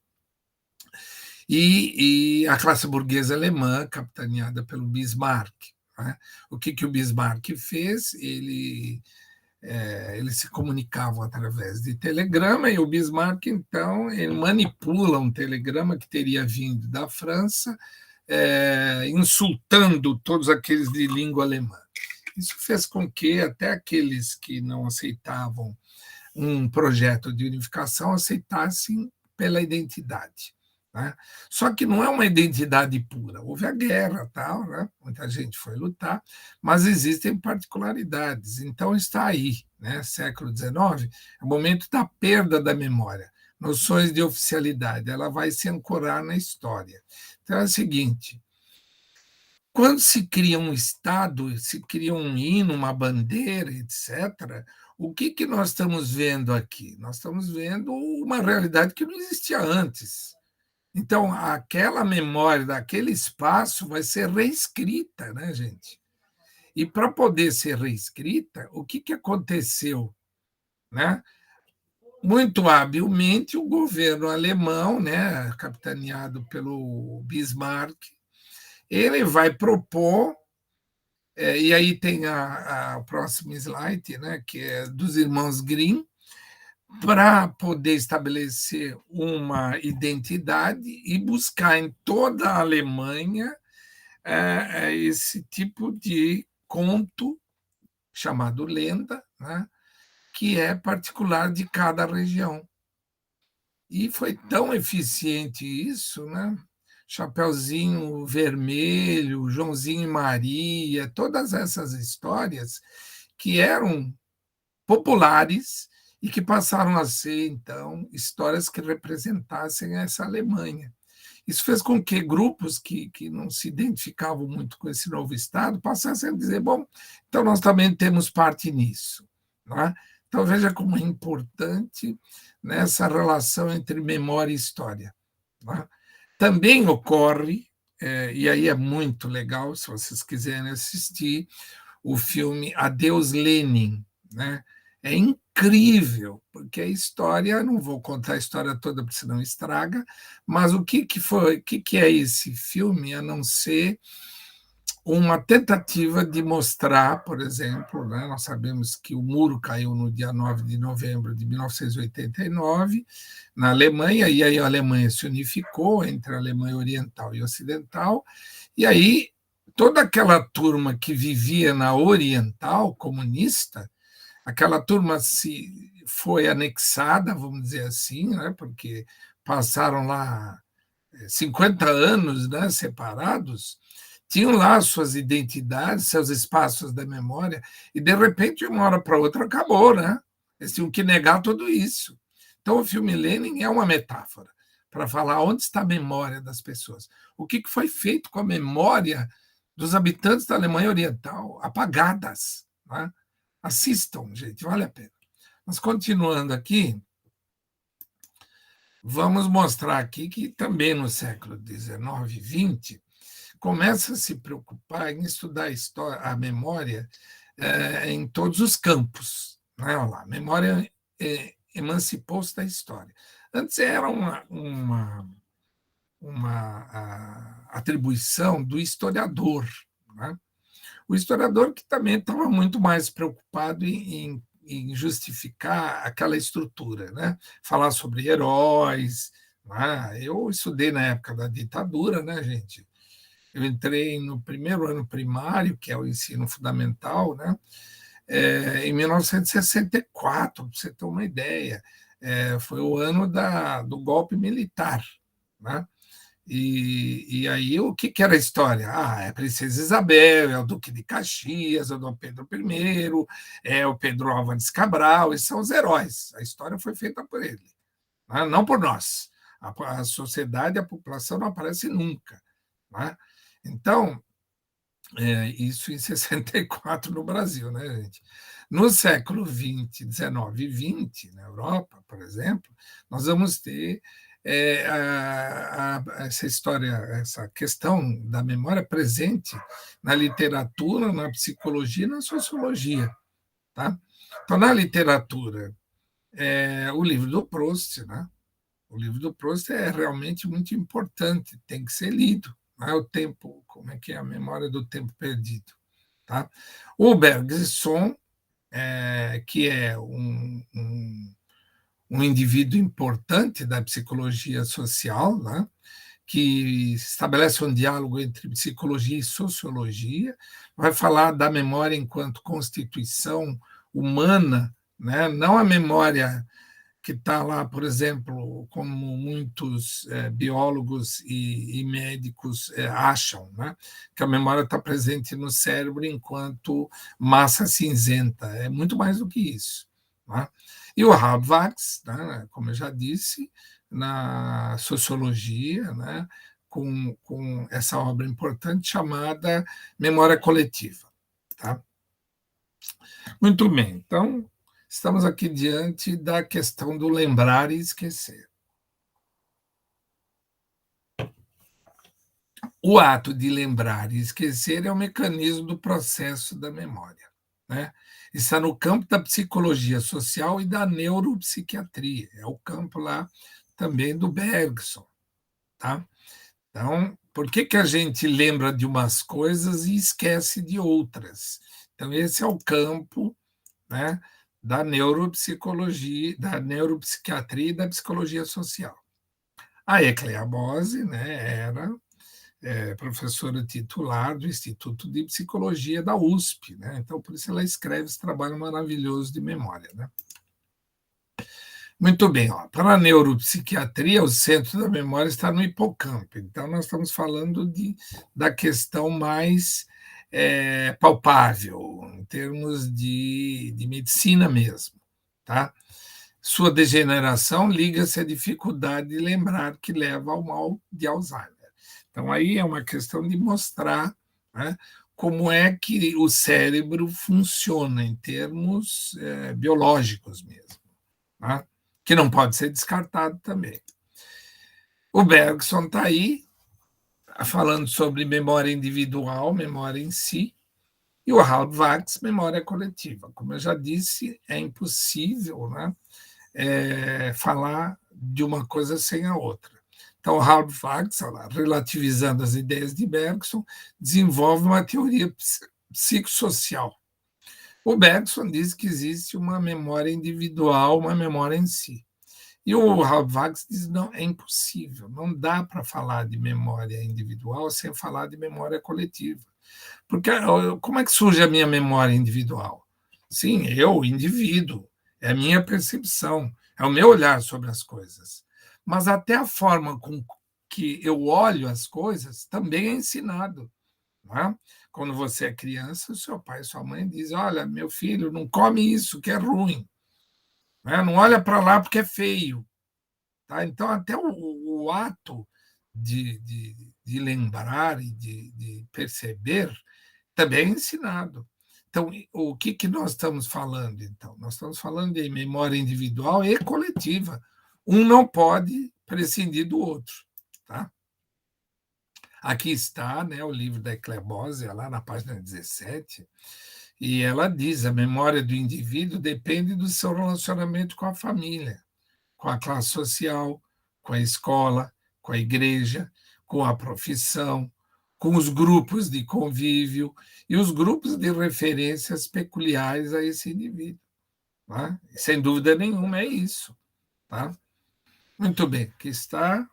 e a classe burguesa alemã, capitaneada pelo Bismarck. Né? O que o Bismarck fez? Eles se comunicavam através de telegrama, e o Bismarck, então, ele manipula um telegrama que teria vindo da França, insultando todos aqueles de língua alemã. Isso fez com que até aqueles que não aceitavam um projeto de unificação aceitassem pela identidade. Né? Só que não é uma identidade pura. Houve a guerra, tal, né? Muita gente foi lutar, mas existem particularidades. Então está aí, né? Século XIX, é o momento da perda da memória, noções de oficialidade. Ela vai se ancorar na história. Então é o seguinte: quando se cria um Estado, se cria um hino, uma bandeira, etc., o que nós estamos vendo aqui? Nós estamos vendo uma realidade que não existia antes. Então, aquela memória daquele espaço vai ser reescrita, né, gente? E para poder ser reescrita, o que aconteceu? Né? muito habilmente, o governo alemão, né, capitaneado pelo Bismarck, ele vai propor, e aí tem o próximo slide, né, que é dos irmãos Grimm, para poder estabelecer uma identidade e buscar em toda a Alemanha esse tipo de conto, chamado lenda, né, que é particular de cada região. E foi tão eficiente isso, né? Chapeuzinho Vermelho, Joãozinho e Maria, todas essas histórias que eram populares e que passaram a ser, então, histórias que representassem essa Alemanha. Isso fez com que grupos que não se identificavam muito com esse novo Estado passassem a dizer: bom, então nós também temos parte nisso. Não é? Então, veja como é importante nessa relação entre memória e história. Não é? Também ocorre, e aí é muito legal, se vocês quiserem assistir, o filme Adeus Lenin, né? É incrível, porque a história, não vou contar a história toda, porque senão estraga, mas que foi, que é esse filme, a não ser uma tentativa de mostrar, por exemplo, né, nós sabemos que o muro caiu no dia 9 de novembro de 1989, na Alemanha, e aí a Alemanha se unificou entre a Alemanha Oriental e Ocidental, e aí toda aquela turma que vivia na Oriental comunista, aquela turma se foi anexada, vamos dizer assim, né, porque passaram lá 50 anos, né, separados, tinham lá suas identidades, seus espaços da memória, e de repente, de uma hora para outra, acabou, né? Eles tinham que negar tudo isso. Então, o filme Lenin é uma metáfora para falar onde está a memória das pessoas. O que foi feito com a memória dos habitantes da Alemanha Oriental, apagadas. Né? Assistam, gente, vale a pena. Mas continuando aqui, vamos mostrar aqui que também no século XIX e XX começa a se preocupar em estudar a história, a memória em todos os campos. Né? Olha lá, a memória emancipou-se da história. Antes era uma atribuição do historiador. Né? O historiador que também estava muito mais preocupado em justificar aquela estrutura, né? Falar sobre heróis. Né? Eu estudei na época da ditadura, né, gente? Eu entrei no primeiro ano primário, que é o ensino fundamental, né? Em 1964, para você ter uma ideia. Foi o ano do golpe militar. Né? E aí, o que era a história? Ah, é a Princesa Isabel, é o Duque de Caxias, é o Dom Pedro I, é o Pedro Álvares Cabral, esses são os heróis. A história foi feita por ele, né? Não por nós. A sociedade, a população não aparece nunca. Né? Então, isso em 64 no Brasil, né, gente? No século XX, 19 e 20, na Europa, por exemplo, nós vamos ter essa história, essa questão da memória presente na literatura, na psicologia e na sociologia. Tá? Então, na literatura, o livro do Proust, né? O livro do Proust é realmente muito importante, tem que ser lido. Não é o tempo, como é que é a memória do tempo perdido. Tá? O Bergson, que é um indivíduo importante da psicologia social, né? Que estabelece um diálogo entre psicologia e sociologia, vai falar da memória enquanto constituição humana, né? Não a memória que está lá, por exemplo, como muitos biólogos e médicos acham, né? Que a memória está presente no cérebro enquanto massa cinzenta. É muito mais do que isso. Né? E o Habermas, né, como eu já disse, na sociologia, né, com essa obra importante chamada Memória Coletiva. Tá? Muito bem, então estamos aqui diante da questão do lembrar e esquecer. O ato de lembrar e esquecer é o mecanismo do processo da memória. né? Está no campo da psicologia social e da neuropsiquiatria. É o campo lá também do Bergson, tá? Então, por que a gente lembra de umas coisas e esquece de outras? Então, esse é o campo, né, da neuropsicologia, da neuropsiquiatria e da psicologia social. A Ecleia Bose, né, era professora titular do Instituto de Psicologia da USP, né? Então, por isso ela escreve esse trabalho maravilhoso de memória, né? Muito bem, ó. Para a neuropsiquiatria, o centro da memória está no hipocampo. Então, nós estamos falando da questão mais palpável, em termos de medicina mesmo. Tá? Sua degeneração liga-se à dificuldade de lembrar que leva ao mal de Alzheimer. Então, aí é uma questão de mostrar, né, como é que o cérebro funciona em termos biológicos mesmo. Tá? Que não pode ser descartado também. O Bergson está aí falando sobre memória individual, memória em si, e o Howard Marks, memória coletiva. Como eu já disse, é impossível, né, falar de uma coisa sem a outra. Então, Howard Marks, relativizando as ideias de Bergson, desenvolve uma teoria psicossocial. O Bergson diz que existe uma memória individual, uma memória em si. E o Havex diz não, é impossível, não dá para falar de memória individual sem falar de memória coletiva. Porque como é que surge a minha memória individual? Sim, eu, indivíduo, é a minha percepção, é o meu olhar sobre as coisas. Mas até a forma com que eu olho as coisas também é ensinado. Não é? Quando você é criança, o seu pai e sua mãe dizem: olha, meu filho, não come isso, que é ruim. Não olha para lá porque é feio. Tá? Então, até o ato de lembrar e de perceber também é ensinado. Então, o que nós estamos falando, então? Nós estamos falando de memória individual e coletiva. Um não pode prescindir do outro. Tá? Aqui está, né, o livro da Eclebose, lá na página 17, e ela diz: a memória do indivíduo depende do seu relacionamento com a família, com a classe social, com a escola, com a igreja, com a profissão, com os grupos de convívio e os grupos de referências peculiares a esse indivíduo. Tá? Sem dúvida nenhuma, é isso. Tá? Muito bem, aqui está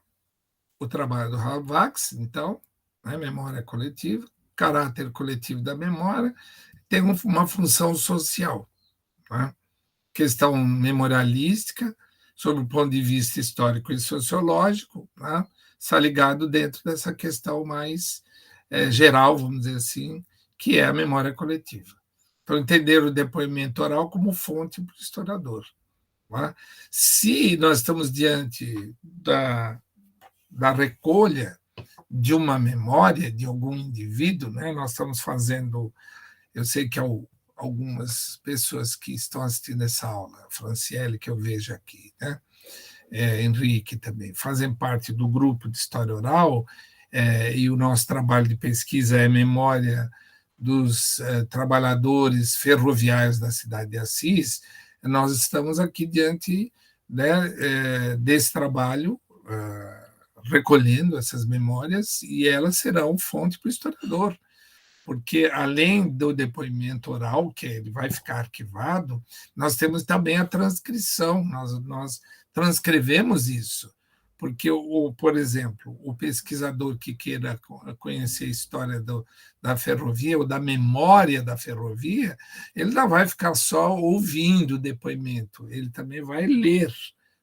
o trabalho do Havex, então, né, memória coletiva, caráter coletivo da memória, tem uma função social. Tá? Questão memorialística, sob o ponto de vista histórico e sociológico, né, está ligado dentro dessa questão mais geral, vamos dizer assim, que é a memória coletiva. Então, entender o depoimento oral como fonte para o historiador. Né? Se nós estamos diante da recolha de uma memória de algum indivíduo, né, nós estamos fazendo, eu sei que algumas pessoas que estão assistindo essa aula, Franciele, que eu vejo aqui, né? Henrique também, fazem parte do grupo de História Oral, e o nosso trabalho de pesquisa é memória dos trabalhadores ferroviários da cidade de Assis. Nós estamos aqui diante, né, desse trabalho, recolhendo essas memórias, e elas serão fonte para o historiador, porque além do depoimento oral, que ele vai ficar arquivado, nós temos também a transcrição, nós transcrevemos isso, porque, por exemplo, o pesquisador que queira conhecer a história da ferrovia ou da memória da ferrovia, ele não vai ficar só ouvindo o depoimento, ele também vai ler,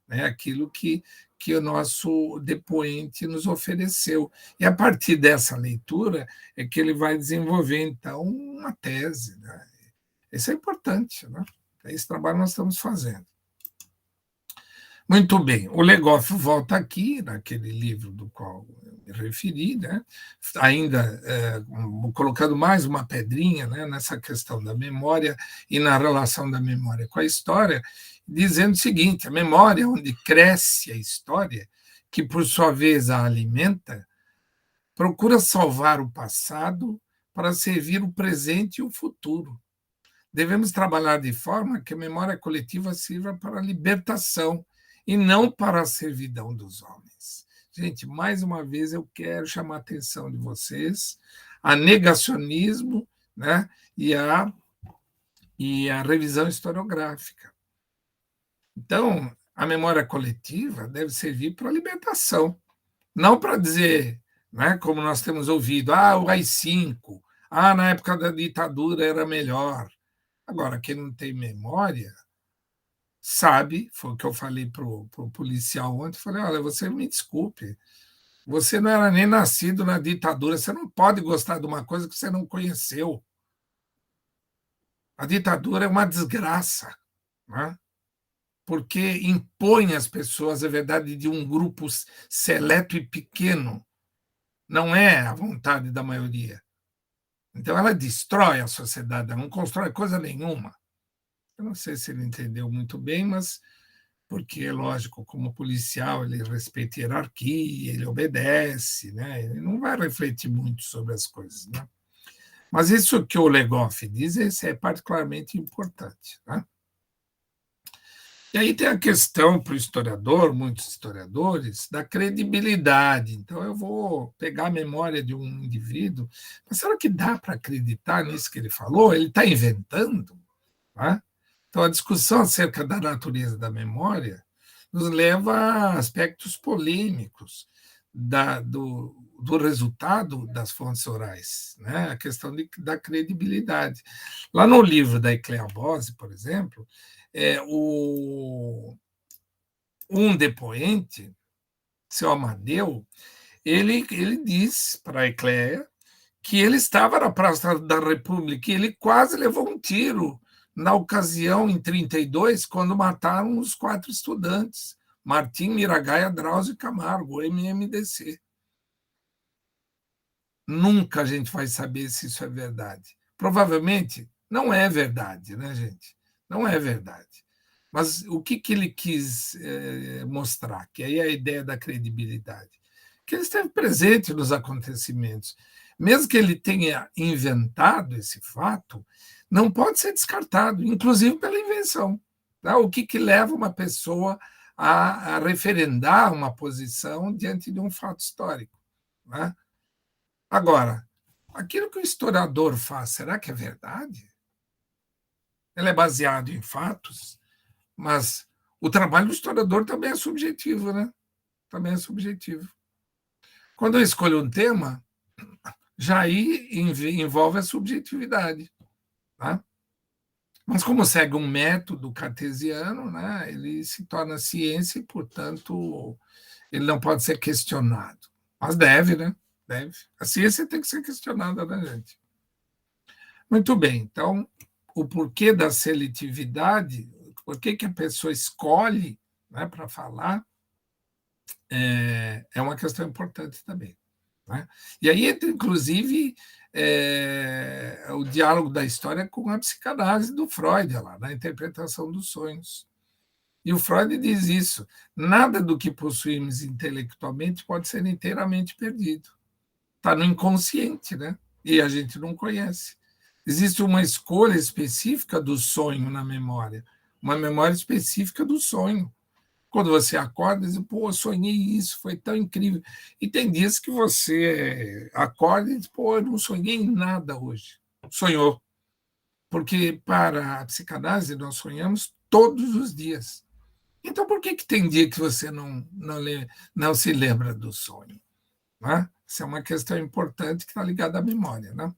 né, aquilo que o nosso depoente nos ofereceu. E a partir dessa leitura é que ele vai desenvolver, então, uma tese. Né? Isso é importante. Né? Esse trabalho nós estamos fazendo. Muito bem, o Legoff volta aqui, naquele livro do qual eu me referi, né? Ainda colocando mais uma pedrinha, né, nessa questão da memória e na relação da memória com a história, dizendo o seguinte: a memória onde cresce a história, que por sua vez a alimenta, procura salvar o passado para servir o presente e o futuro. devemos trabalhar de forma que a memória coletiva sirva para a libertação e não para a servidão dos homens. Gente, mais uma vez eu quero chamar a atenção de vocês a negacionismo, né, e a revisão historiográfica. Então, a memória coletiva deve servir para a libertação, não para dizer, né, como nós temos ouvido, o AI-5, na época da ditadura era melhor. Agora, quem não tem memória sabe, foi o que eu falei para o policial ontem, falei, olha, você me desculpe, você não era nem nascido na ditadura, você não pode gostar de uma coisa que você não conheceu. A ditadura é uma desgraça, né? Porque impõe às pessoas a verdade de um grupo seleto e pequeno, não é a vontade da maioria. Então, ela destrói a sociedade, ela não constrói coisa nenhuma. Eu não sei se ele entendeu muito bem, mas porque, lógico, como policial, ele respeita a hierarquia, ele obedece, né? Ele não vai refletir muito sobre as coisas, né? Mas isso que o Legoff diz, isso é particularmente importante, né? E aí tem a questão para o historiador, muitos historiadores, da credibilidade. Então, eu vou pegar a memória de um indivíduo, mas será que dá para acreditar nisso que ele falou? Ele está inventando? Né? Então, a discussão acerca da natureza da memória nos leva a aspectos polêmicos do resultado das fontes orais, né? A questão da credibilidade. Lá no livro da Ecléa Bose, por exemplo, um depoente, seu Amadeu, ele diz para a Ecléa que ele estava na Praça da República e ele quase levou um tiro na ocasião, em 1932, quando mataram os 4 estudantes, Martim, Miragaia, Drauzio e Camargo, o MMDC. Nunca a gente vai saber se isso é verdade. Provavelmente não é verdade, né, gente? Não é verdade. Mas o que ele quis mostrar? Que aí é a ideia da credibilidade. Que ele esteve presente nos acontecimentos. Mesmo que ele tenha inventado esse fato, não pode ser descartado, inclusive pela invenção. Tá? O que leva uma pessoa a referendar uma posição diante de um fato histórico? Né? Agora, aquilo que o historiador faz, será que é verdade? Ele é baseado em fatos, mas o trabalho do historiador também é subjetivo, né? Também é subjetivo. Quando eu escolho um tema, já aí envolve a subjetividade. Tá? Mas como segue um método cartesiano, né, ele se torna ciência e, portanto, ele não pode ser questionado. Mas deve, né? Deve. A ciência tem que ser questionada, né, gente? Muito bem. Então, o porquê da seletividade, por que a pessoa escolhe, né, para falar, é uma questão importante também. Né? E aí entra, inclusive, o diálogo da história com a psicanálise do Freud, lá, na interpretação dos sonhos. E o Freud diz isso: nada do que possuímos intelectualmente pode ser inteiramente perdido. Está no inconsciente, né? E a gente não conhece. Existe uma escolha específica do sonho na memória, uma memória específica do sonho. Quando você acorda, diz, pô, eu sonhei isso, foi tão incrível. E tem dias que você acorda e diz, pô, eu não sonhei nada hoje. Sonhou. Porque para a psicanálise nós sonhamos todos os dias. Então, por que tem dia que você não se lembra do sonho? Né? Essa é uma questão importante que está ligada à memória. Né?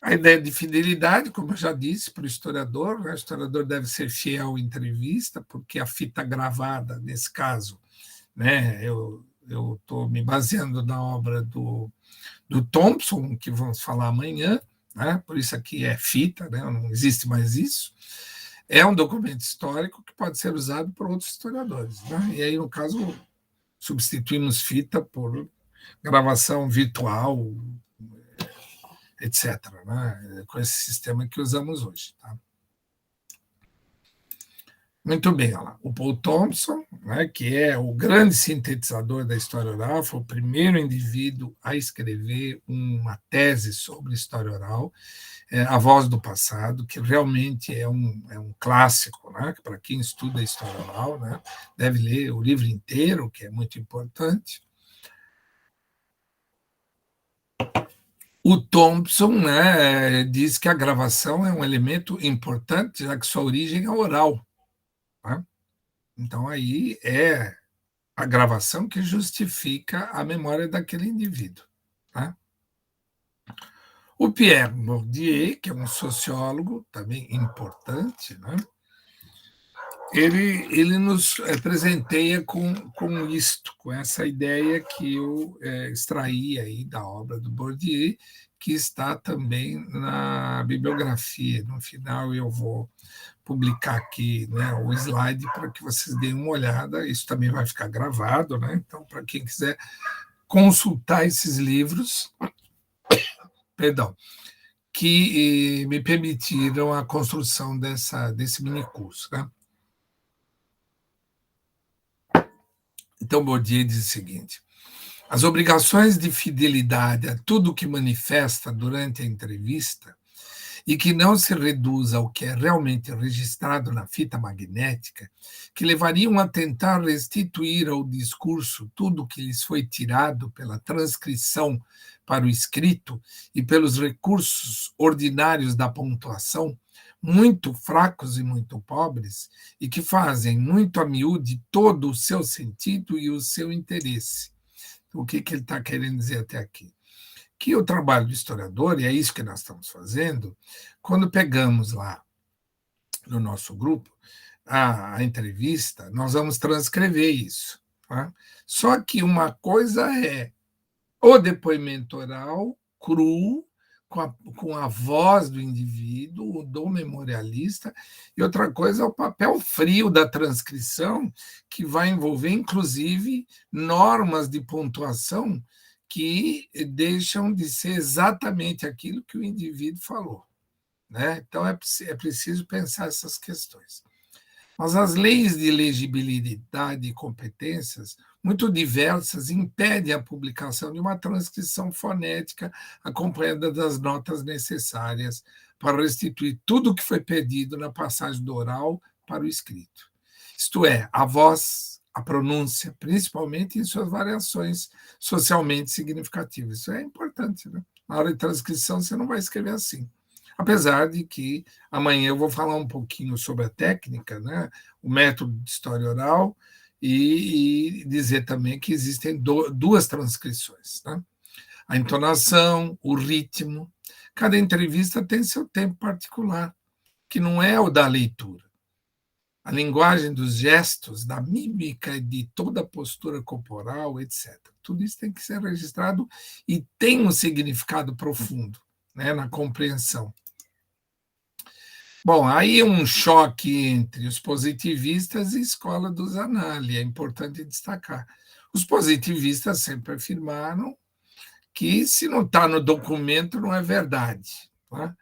A ideia de fidelidade, como eu já disse, para o historiador, né? O historiador deve ser fiel à entrevista, porque a fita gravada, nesse caso, né? Eu estou me baseando na obra do Thompson, que vamos falar amanhã, né? Por isso aqui é fita, né? Não existe mais isso. É um documento histórico que pode ser usado por outros historiadores. Né? E aí, no caso, substituímos fita por gravação virtual, etc., né? Com esse sistema que usamos hoje. Tá? Muito bem, olha lá. O Paul Thompson, né, que é o grande sintetizador da história oral, foi o primeiro indivíduo a escrever uma tese sobre história oral, A Voz do Passado, que realmente é um clássico, né, para quem estuda história oral, né, deve ler o livro inteiro, que é muito importante. O Thompson, né, diz que a gravação é um elemento importante, já que sua origem é oral. Né? Então, aí é a gravação que justifica a memória daquele indivíduo. Tá? O Pierre Bourdieu, que é um sociólogo também importante, né? ele nos presenteia com isto, com essa ideia que eu extraí aí da obra do Bourdieu, que está também na bibliografia. No final eu vou publicar aqui, né, o slide para que vocês deem uma olhada. Isso também vai ficar gravado, né? Então, para quem quiser consultar esses livros, perdão, que me permitiram a construção desse minicurso. Né? Então, Bourdieu diz o seguinte: as obrigações de fidelidade a tudo que manifesta durante a entrevista e que não se reduz ao que é realmente registrado na fita magnética, que levariam a tentar restituir ao discurso tudo o que lhes foi tirado pela transcrição para o escrito e pelos recursos ordinários da pontuação, muito fracos e muito pobres, e que fazem muito a miúde todo o seu sentido e o seu interesse. O que ele está querendo dizer até aqui? Que o trabalho do historiador, e é isso que nós estamos fazendo, quando pegamos lá no nosso grupo a entrevista, nós vamos transcrever isso. Tá? Só que uma coisa é o depoimento oral, cru, com a voz do indivíduo, do memorialista, e outra coisa é o papel frio da transcrição, que vai envolver, inclusive, normas de pontuação que deixam de ser exatamente aquilo que o indivíduo falou. Né? Então, é preciso pensar essas questões. Mas as leis de legibilidade e competências, muito diversas, impedem a publicação de uma transcrição fonética acompanhada das notas necessárias para restituir tudo o que foi perdido na passagem do oral para o escrito. Isto é, a voz, a pronúncia, principalmente em suas variações socialmente significativas. Isso é importante. Né? Na hora de transcrição, você não vai escrever assim. Apesar de que amanhã eu vou falar um pouquinho sobre a técnica, né, o método de história oral, e dizer também que existem duas transcrições. Né? A entonação, o ritmo. Cada entrevista tem seu tempo particular, que não é o da leitura. A linguagem dos gestos, da mímica, de toda a postura corporal, etc. Tudo isso tem que ser registrado e tem um significado profundo, né, na compreensão. Bom, aí um choque entre os positivistas e a escola do Zanelli, é importante destacar. Os positivistas sempre afirmaram que se não está no documento não é verdade. Tá?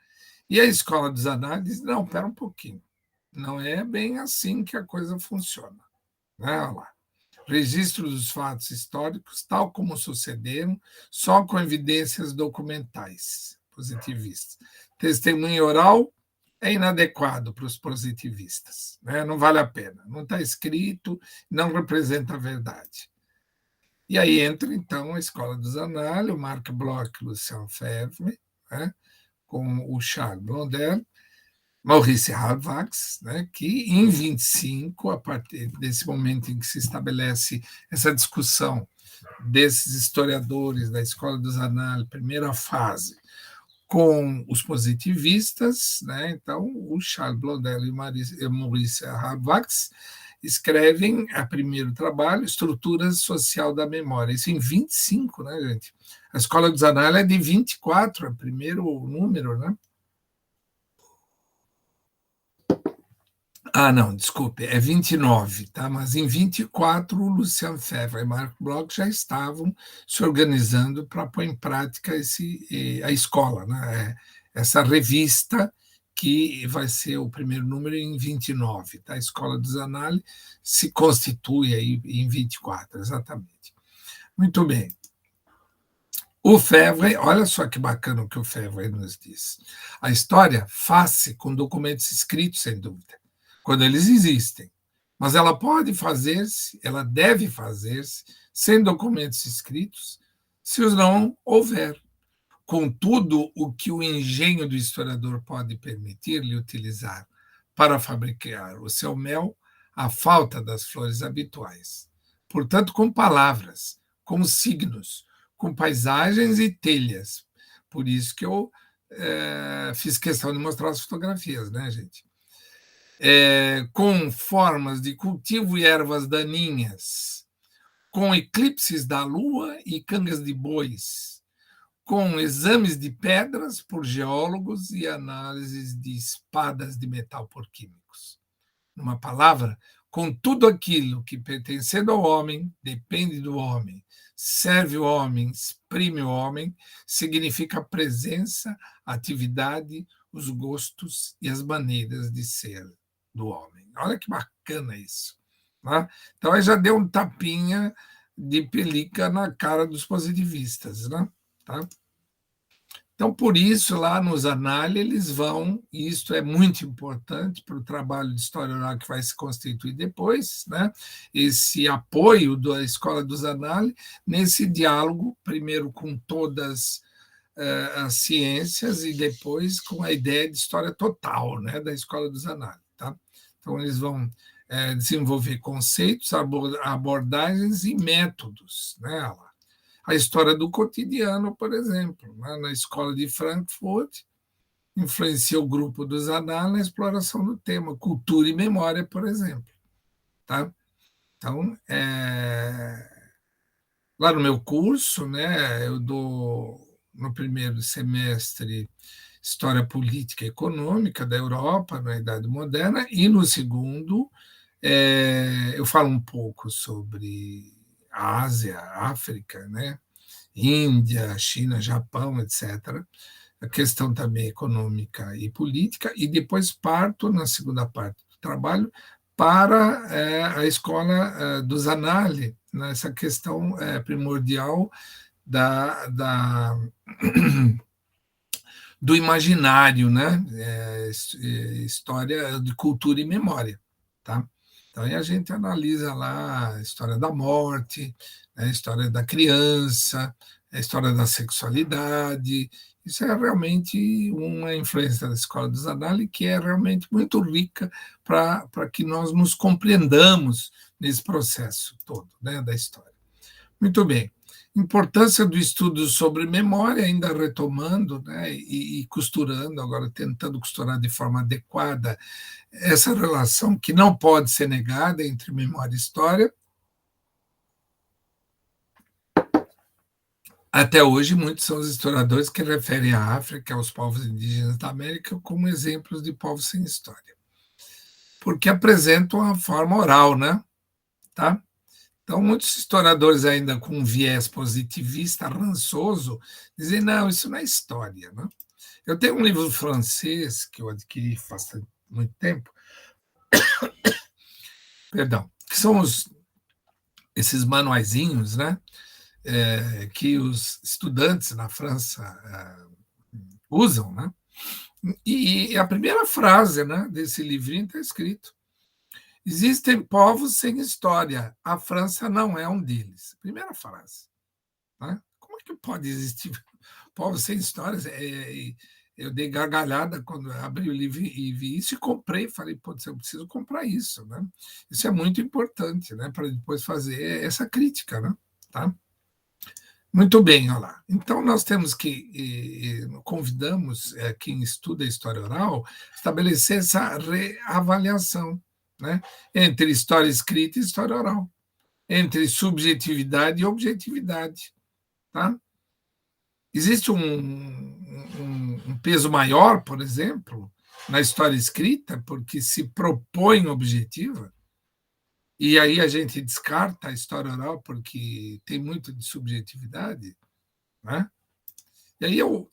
E a escola do Zanelli diz, não, espera um pouquinho, não é bem assim que a coisa funciona. Né? Olha lá. Registro dos fatos históricos, tal como sucederam, só com evidências documentais, positivistas. Testemunho oral é inadequado para os positivistas, né? Não vale a pena, não está escrito, não representa a verdade. E aí entra, então, a escola dos análises, o Marc Bloch e o Lucien Febvre, né? Com o Charles Blondel, Maurice Halbwachs, né, que em 25, a partir desse momento em que se estabelece essa discussão desses historiadores da Escola dos Análises, primeira fase, com os positivistas, né, então o Charles Blondel e o Maurice Halbwachs escrevem a primeiro trabalho, Estrutura Social da Memória, isso em 25, né, gente? A Escola dos Análises é de 24, é o primeiro número, né? Ah, não, desculpe, é 29, tá? Mas em 24, o Lucian Febvre e Marc Bloch já estavam se organizando para pôr em prática a escola, né? Essa revista que vai ser o primeiro número em 29, tá? A Escola dos Análises se constitui aí em 24, exatamente. Muito bem. O Febvre, olha só que bacana o que o Febvre nos diz. A história faz-se com documentos escritos, sem dúvida, quando eles existem. Mas ela pode fazer-se, ela deve fazer-se, sem documentos escritos, se os não houver. Contudo, o que o engenho do historiador pode permitir-lhe utilizar para fabricar o seu mel, a falta das flores habituais. Portanto, com palavras, com signos, com paisagens e telhas. Por isso que eu fiz questão de mostrar as fotografias, né, gente? Com formas de cultivo e ervas daninhas, com eclipses da lua e cangas de bois, com exames de pedras por geólogos e análises de espadas de metal por químicos. Numa palavra, com tudo aquilo que, pertencendo ao homem, depende do homem, serve o homem, exprime o homem, significa a presença, a atividade, os gostos e as maneiras de ser do homem. Olha que bacana isso. Né? Então, aí já deu um tapinha de pelica na cara dos positivistas, né? Tá? Então, por isso, lá nos análises, eles vão, e isso é muito importante para o trabalho de história oral que vai se constituir depois, né? Esse apoio da Escola dos Análises, nesse diálogo, primeiro com todas as ciências e depois com a ideia de história total, né, da Escola dos Análises. Tá? Então, eles vão desenvolver conceitos, abordagens e métodos, né, a história do cotidiano, por exemplo. Na escola de Frankfurt, influencia o grupo dos análises na exploração do tema, cultura e memória, por exemplo. Tá? Então, lá no meu curso, né, eu dou, no primeiro semestre, História Política e Econômica da Europa, na Idade Moderna, e no segundo, eu falo um pouco sobre a Ásia, a África, né? Índia, China, Japão, etc. A questão também econômica e política, e depois parto, na segunda parte do trabalho, para a Escola dos Análises, nessa questão primordial do imaginário, né? História de cultura e memória. Tá? Então, aí a gente analisa lá a história da morte, a história da criança, a história da sexualidade. Isso é realmente uma influência da Escola dos Análises que é realmente muito rica para que nós nos compreendamos nesse processo todo, né, da história. Muito bem. Importância do estudo sobre memória, ainda retomando, né, e costurando, agora tentando costurar de forma adequada essa relação que não pode ser negada entre memória e história. Até hoje, muitos são os historiadores que referem a África, aos povos indígenas da América, como exemplos de povos sem história, porque apresentam a forma oral, né? Tá? Então, muitos historiadores, ainda com um viés positivista, rançoso, dizem: não, isso não é história. Né? Eu tenho um livro francês que eu adquiri faz muito tempo, perdão, que são esses manuaizinhos, né, que os estudantes na França usam. Né? E a primeira frase, né, desse livrinho está escrito: existem povos sem história, a França não é um deles. Primeira frase. Né? Como é que pode existir povos sem histórias? Eu dei gargalhada quando abri o livro e vi isso e comprei. Falei, putz, eu preciso comprar isso. Né? Isso é muito importante, né, para depois fazer essa crítica. Né? Tá? Muito bem, olha lá. Então, nós temos que, convidamos quem estuda a história oral, estabelecer essa reavaliação, né, entre história escrita e história oral, entre subjetividade e objetividade. Tá? Existe um peso maior, por exemplo, na história escrita, porque se propõe objetiva, e aí a gente descarta a história oral porque tem muito de subjetividade, né? E aí eu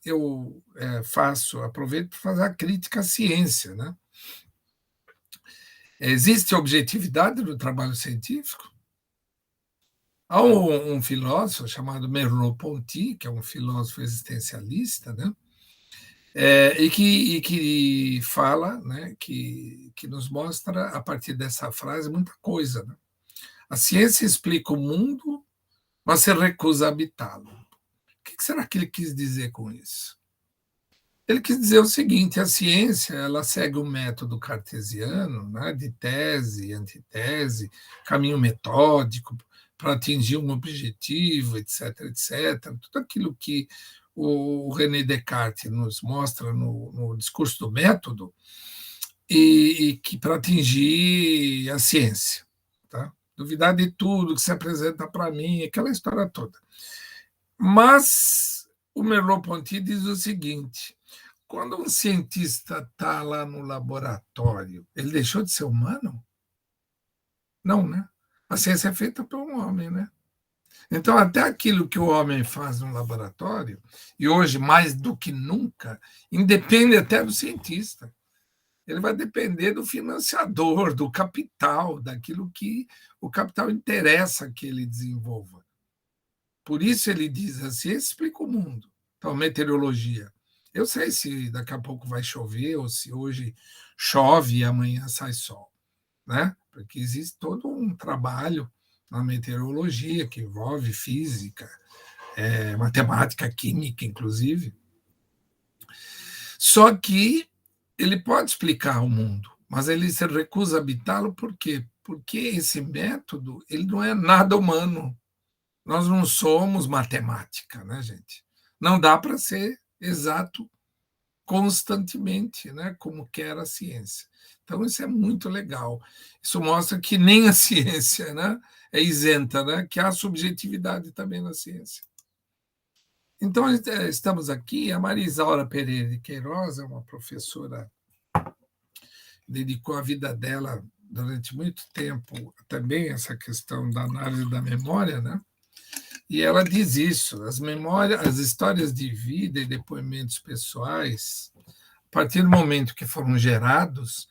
aproveito para fazer a crítica à ciência, né? Existe objetividade no trabalho científico? Há um filósofo chamado Merleau-Ponty, que é um filósofo existencialista, né? E que fala, né, que nos mostra, a partir dessa frase, muita coisa. Né? A ciência explica o mundo, mas se recusa a habitá-lo. O que será que ele quis dizer com isso? Ele quis dizer o seguinte: a ciência ela segue o método cartesiano, né, de tese, antitese, caminho metódico para atingir um objetivo, etc., etc. Tudo aquilo que o René Descartes nos mostra no discurso do método e que para atingir a ciência, tá? Duvidar de tudo que se apresenta para mim, aquela história toda. Mas o Merleau-Ponty diz o seguinte: quando um cientista está lá no laboratório, ele deixou de ser humano? Não, né? A ciência é feita por um homem, né? Então, até aquilo que o homem faz no laboratório, e hoje mais do que nunca, independe até do cientista. Ele vai depender do financiador, do capital, daquilo que o capital interessa que ele desenvolva. Por isso ele diz, a ciência explica o mundo. Então, meteorologia. Eu sei se daqui a pouco vai chover ou se hoje chove e amanhã sai sol, né? Porque existe todo um trabalho na meteorologia que envolve física, matemática, química, inclusive. Só que ele pode explicar o mundo, mas ele se recusa a habitá-lo por quê? Porque esse método ele não é nada humano. Nós não somos matemática, né, gente? Não dá para ser exato constantemente, né, como quer a ciência. Então, isso é muito legal. Isso mostra que nem a ciência, né, é isenta, né, que há subjetividade também na ciência. Então, estamos aqui, a Maria Isaura Pereira de Queiroz é uma professora, dedicou a vida dela durante muito tempo também a essa questão da análise da memória, né? E ela diz isso: as memórias, as histórias de vida e depoimentos pessoais, a partir do momento que foram gerados,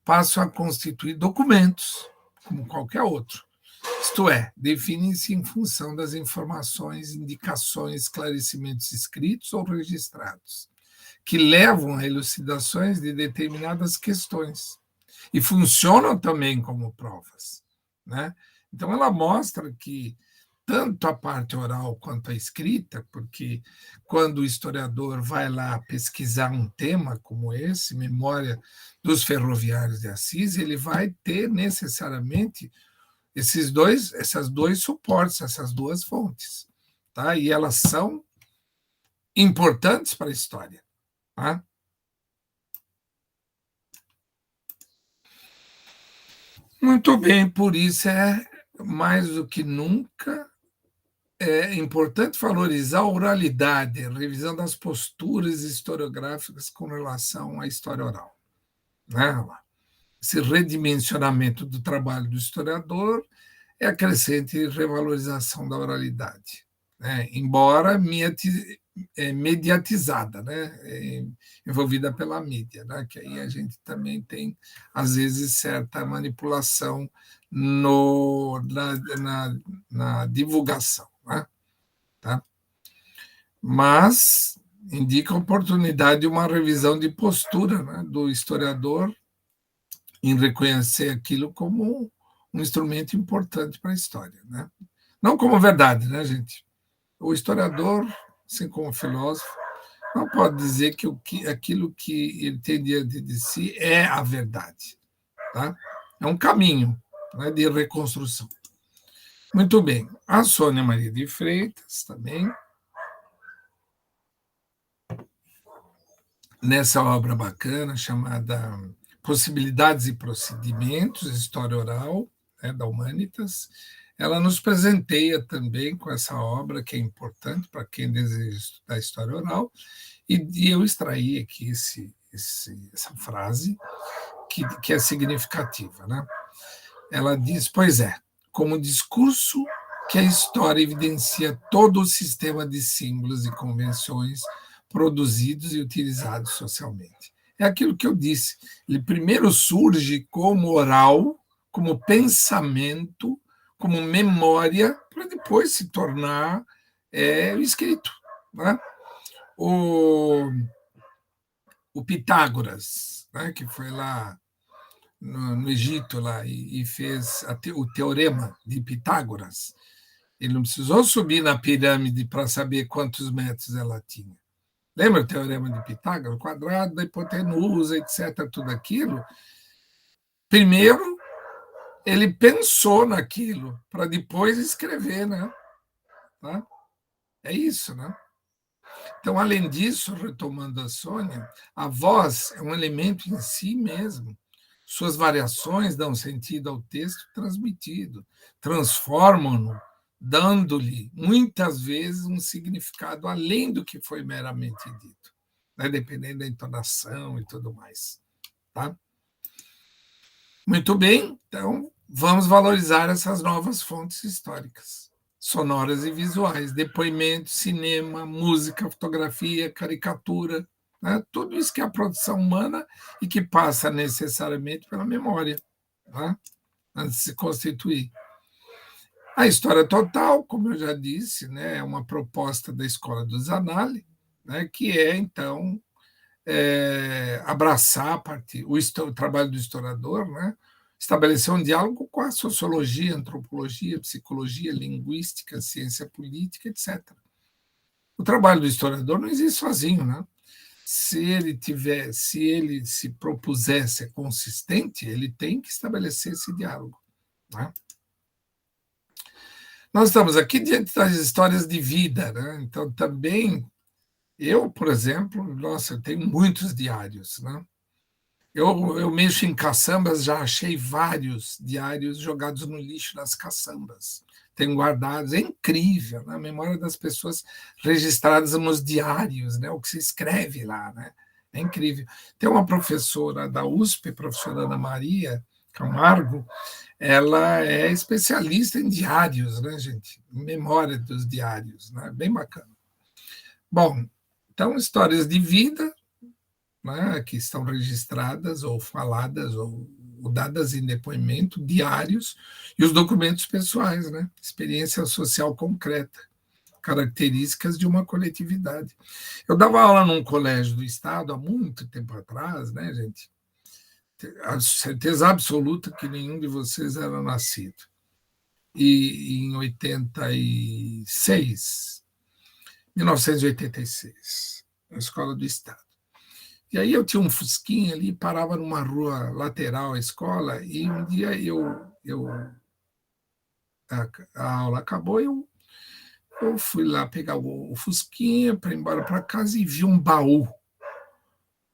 passam a constituir documentos, como qualquer outro. Isto é, definem-se em função das informações, indicações, esclarecimentos escritos ou registrados, que levam a elucidações de determinadas questões e funcionam também como provas, né? Então, ela mostra que tanto a parte oral quanto a escrita, porque quando o historiador vai lá pesquisar um tema como esse, Memória dos Ferroviários de Assis, ele vai ter necessariamente essas dois suportes, essas duas fontes, tá? E elas são importantes para a história, tá? Muito bem, por isso é mais do que nunca é importante valorizar a oralidade, a revisão das posturas historiográficas com relação à história oral, né? Esse redimensionamento do trabalho do historiador é a crescente revalorização da oralidade, né? Embora mediatizada, né? Envolvida pela mídia, né? Que aí a gente também tem, às vezes, certa manipulação na divulgação, né? Tá? Mas indica a oportunidade de uma revisão de postura, né, do historiador em reconhecer aquilo como um instrumento importante para a história, né? Não como verdade, né, gente? O historiador, assim como o filósofo, não pode dizer que aquilo que ele tem diante de si é a verdade, tá? É um caminho, né, de reconstrução. Muito bem. A Sônia Maria de Freitas também, nessa obra bacana chamada Possibilidades e Procedimentos, História Oral, né, da Humanitas, ela nos presenteia também com essa obra que é importante para quem deseja estudar história oral, e eu extraí aqui essa frase que é significativa. Né? Ela diz, pois é, como discurso que a história evidencia todo o sistema de símbolos e convenções produzidos e utilizados socialmente. É aquilo que eu disse. Ele primeiro surge como oral, como pensamento, como memória, para depois se tornar o escrito. Né? O Pitágoras, né, que foi lá no Egito lá, e fez o teorema de Pitágoras, ele não precisou subir na pirâmide para saber quantos metros ela tinha. Lembra o teorema de Pitágoras? O quadrado da hipotenusa, etc., tudo aquilo. Primeiro, ele pensou naquilo para depois escrever, né? Tá? É isso, né? Então, além disso, retomando a Sônia, a voz é um elemento em si mesmo. Suas variações dão sentido ao texto transmitido, transformam-no, dando-lhe, muitas vezes, um significado além do que foi meramente dito, né? Dependendo da entonação e tudo mais. Tá? Muito bem, então vamos valorizar essas novas fontes históricas, sonoras e visuais, depoimento, cinema, música, fotografia, caricatura, né? Tudo isso que é a produção humana e que passa necessariamente pela memória, né? Antes de se constituir. A história total, como eu já disse, né, é uma proposta da Escola do Zanalli, né, que é, então, abraçar o trabalho do historiador, né, estabelecer um diálogo com a sociologia, antropologia, psicologia, linguística, ciência política, etc. O trabalho do historiador não existe sozinho, né? Se ele se propuser ser consistente, ele tem que estabelecer esse diálogo, né? Nós estamos aqui diante das histórias de vida, né? Então também eu, por exemplo, nossa, eu tenho muitos diários, né? Eu mexo em caçambas, já achei vários diários jogados no lixo das caçambas. Tenho guardados, é incrível, né? A memória das pessoas registradas nos diários, né? O que se escreve lá, né? É incrível. Tem uma professora da USP, professora Ana Maria Camargo, ela é especialista em diários, né, gente? Em memória dos diários, né? Bem bacana. Bom, então, histórias de vida, né, que estão registradas ou faladas ou dadas em depoimento, diários, e os documentos pessoais, né, experiência social concreta, características de uma coletividade. Eu dava aula num colégio do Estado há muito tempo atrás, né, gente? A certeza absoluta que nenhum de vocês era nascido. E em 1986, na Escola do Estado. E aí eu tinha um fusquinha ali, parava numa rua lateral à escola, e um dia a aula acabou, eu fui lá pegar o fusquinha para ir embora para casa e vi um baú.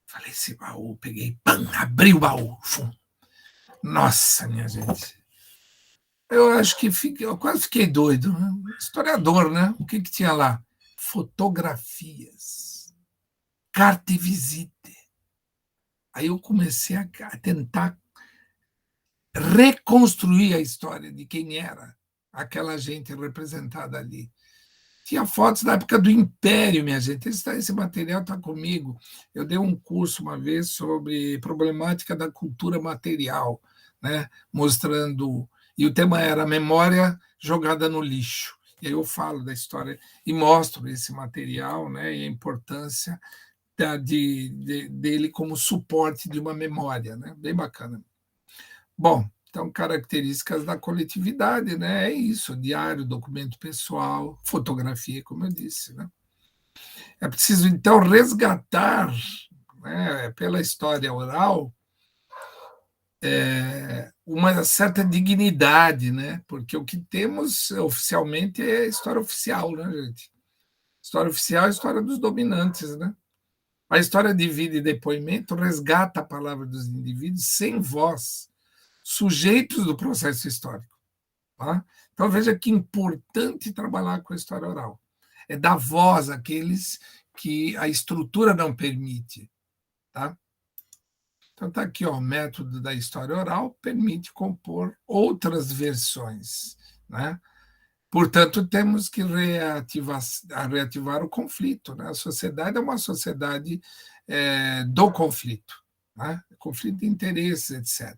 Falei, esse baú, peguei, pam, abri o baú. Fum. Nossa, minha gente. Eu acho que eu quase fiquei doido. Né? Historiador, né? O que tinha lá? Fotografias, carta e visita. Aí eu comecei a tentar reconstruir a história de quem era aquela gente representada ali. Tinha fotos da época do Império, minha gente. Esse material está comigo. Eu dei um curso uma vez sobre problemática da cultura material, né? Mostrando. E o tema era memória jogada no lixo. E aí eu falo da história e mostro esse material, né? E a importância dele como suporte de uma memória, né? Bem bacana. Bom, então, características da coletividade, né? É isso, diário, documento pessoal, fotografia, como eu disse, né? É preciso, então, resgatar, né, pela história oral, uma certa dignidade, né? Porque o que temos oficialmente é a história oficial, né, gente? História oficial é a história dos dominantes, né? A história de vida e depoimento resgata a palavra dos indivíduos sem voz, sujeitos do processo histórico. Tá? Então, veja que importante trabalhar com a história oral. É dar voz àqueles que a estrutura não permite. Tá? Então, está aqui, ó, o método da história oral permite compor outras versões. Né? Portanto, temos que reativar o conflito, né? A sociedade é uma sociedade do conflito, né? Conflito de interesses, etc.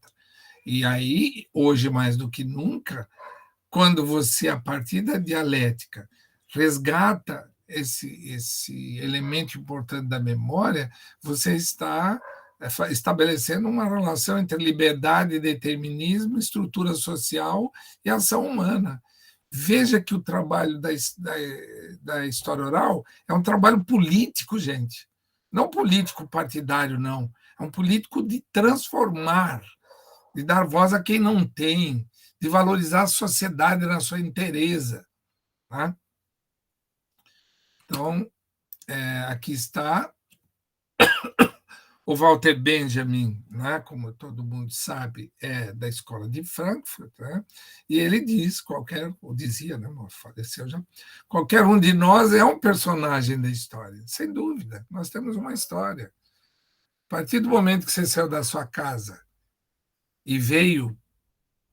E aí, hoje mais do que nunca, quando você, a partir da dialética, resgata esse elemento importante da memória, você está estabelecendo uma relação entre liberdade, determinismo, estrutura social e ação humana. Veja que o trabalho da história oral é um trabalho político, gente. Não político partidário, não. É um político de transformar, de dar voz a quem não tem, de valorizar a sociedade na sua inteireza. Tá? Então, aqui está o Walter Benjamin, né, como todo mundo sabe, é da escola de Frankfurt, né, e ele diz, ou dizia, né, faleceu já, qualquer um de nós é um personagem da história, sem dúvida, nós temos uma história. A partir do momento que você saiu da sua casa e veio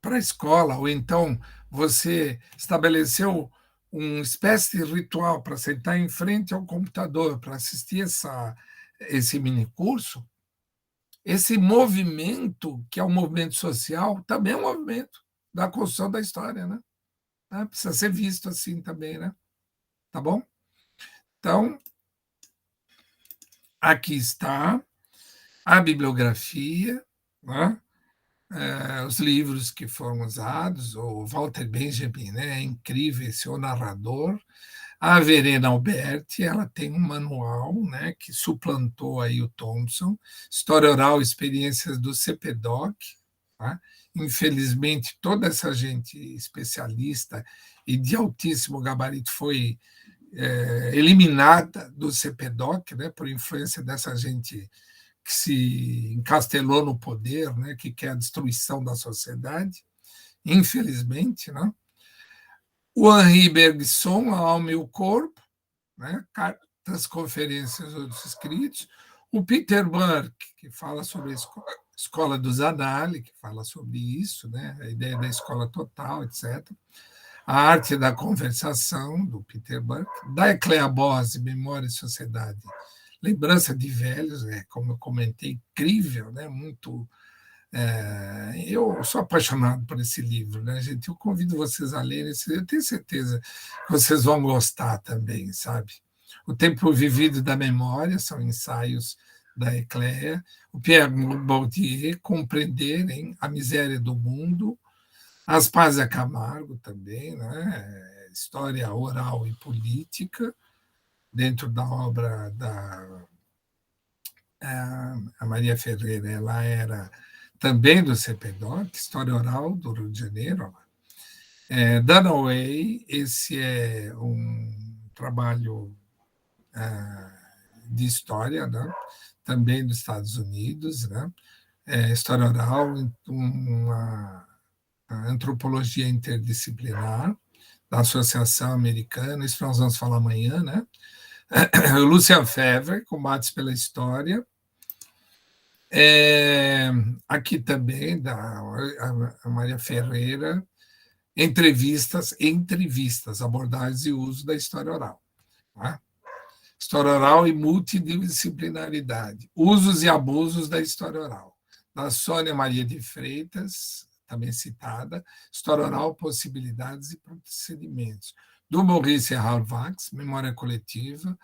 para a escola, ou então você estabeleceu uma espécie de ritual para sentar em frente ao computador para assistir esse minicurso, esse movimento, que é um movimento social, também é um movimento da construção da história, né? Precisa ser visto assim também, né? Tá bom? Então, aqui está a bibliografia, né? Os livros que foram usados, o Walter Benjamin, né? É incrível esse o narrador. A Verena Alberti, ela tem um manual, né, que suplantou aí o Thompson, História Oral, Experiências do CPDOC. Tá? Infelizmente, toda essa gente especialista e de altíssimo gabarito foi eliminada do CPDOC, né, por influência dessa gente que se encastelou no poder, né, que quer a destruição da sociedade, infelizmente, né? O Henri Bergson, A Alma e o Corpo, né? Cartas, Conferências, Outros Escritos. O Peter Burke, que fala sobre a escola do Zanardi, que fala sobre isso, né? A ideia da escola total, etc. A Arte da Conversação, do Peter Burke. Da Ecléa Bose, Memória e Sociedade. Lembrança de Velhos, como eu comentei, incrível, né? Muito. Eu sou apaixonado por esse livro, né, gente? Eu convido vocês a lerem, eu tenho certeza que vocês vão gostar também, sabe? O Tempo Vivido da Memória, são ensaios da Ecléa. O Pierre Bourdieu, Compreenderem a Miséria do Mundo. Aspásia Camargo também, né? História Oral e Política, dentro da obra da a Maria Ferreira, ela era também do CPDOC, História Oral do Rio de Janeiro. Dunaway, esse é um trabalho de história, né? Também dos Estados Unidos, né? História Oral, uma antropologia interdisciplinar, da Associação Americana, isso nós vamos falar amanhã, né? Lucian Febvre, Combates pela História. Aqui também, a Maria Ferreira, entrevistas, abordagens e uso da história oral. Tá? História oral e multidisciplinaridade, usos e abusos da história oral. Da Sônia Maria de Freitas, também citada, História Oral, Possibilidades e Procedimentos. Do Maurice Halvax, Memória Coletiva.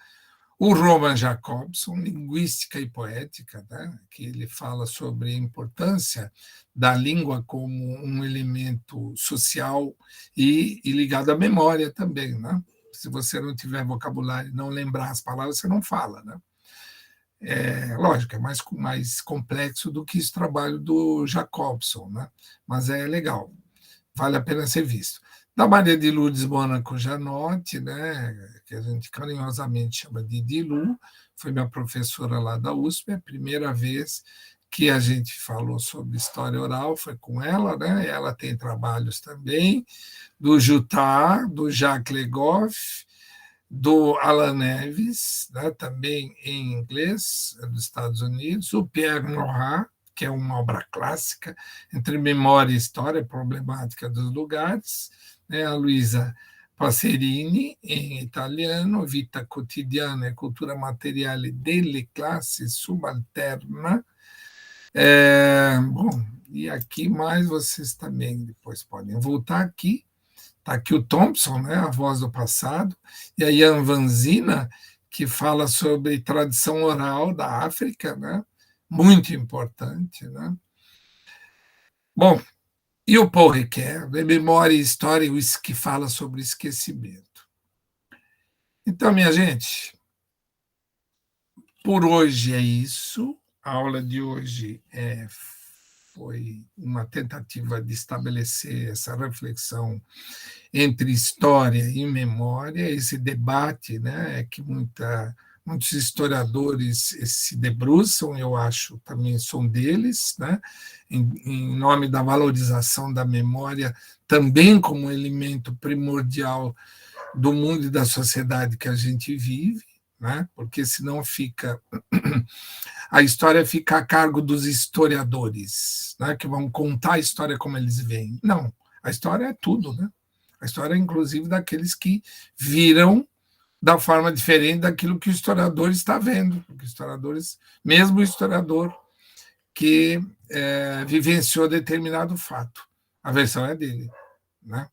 O Roman Jacobson, Linguística e Poética, né, que ele fala sobre a importância da língua como um elemento social e ligado à memória também. Né? Se você não tiver vocabulário e não lembrar as palavras, você não fala. Né? Lógico, é mais complexo do que esse trabalho do Jacobson, né? Mas é legal, vale a pena ser visto. Da Maria de Lourdes Mônaco Janotti, né, que a gente carinhosamente chama de Dilu, foi minha professora lá da USP, a primeira vez que a gente falou sobre história oral foi com ela, né? Ela tem trabalhos também do Jutá, do Jacques Legoff, do Alan Neves, né, também em inglês, dos Estados Unidos, o Pierre Nora, que é uma obra clássica, entre memória e história, problemática dos lugares, né, a Luísa Pacerini, in italiano, Vita quotidiana e cultura materiale delle classi subalterna. Bom, e aqui mais vocês também depois podem voltar aqui. Está aqui o Thompson, né, a voz do passado, e a Ian Vanzina, que fala sobre tradição oral da África, né, muito importante. Né? Bom, e o Paul Ricoeur, Memória e História, que fala sobre esquecimento. Então, minha gente, por hoje é isso. A aula de hoje foi uma tentativa de estabelecer essa reflexão entre história e memória, esse debate, né, que muitos historiadores se debruçam, eu acho, também sou um deles, né, em nome da valorização da memória, também como elemento primordial do mundo e da sociedade que a gente vive, né, porque senão a história fica a cargo dos historiadores, né, que vão contar a história como eles veem. Não, a história é tudo, né? A história, inclusive, daqueles que viram da forma diferente daquilo que o historiador está vendo. Porque mesmo o historiador que vivenciou determinado fato, a versão é dele. Né?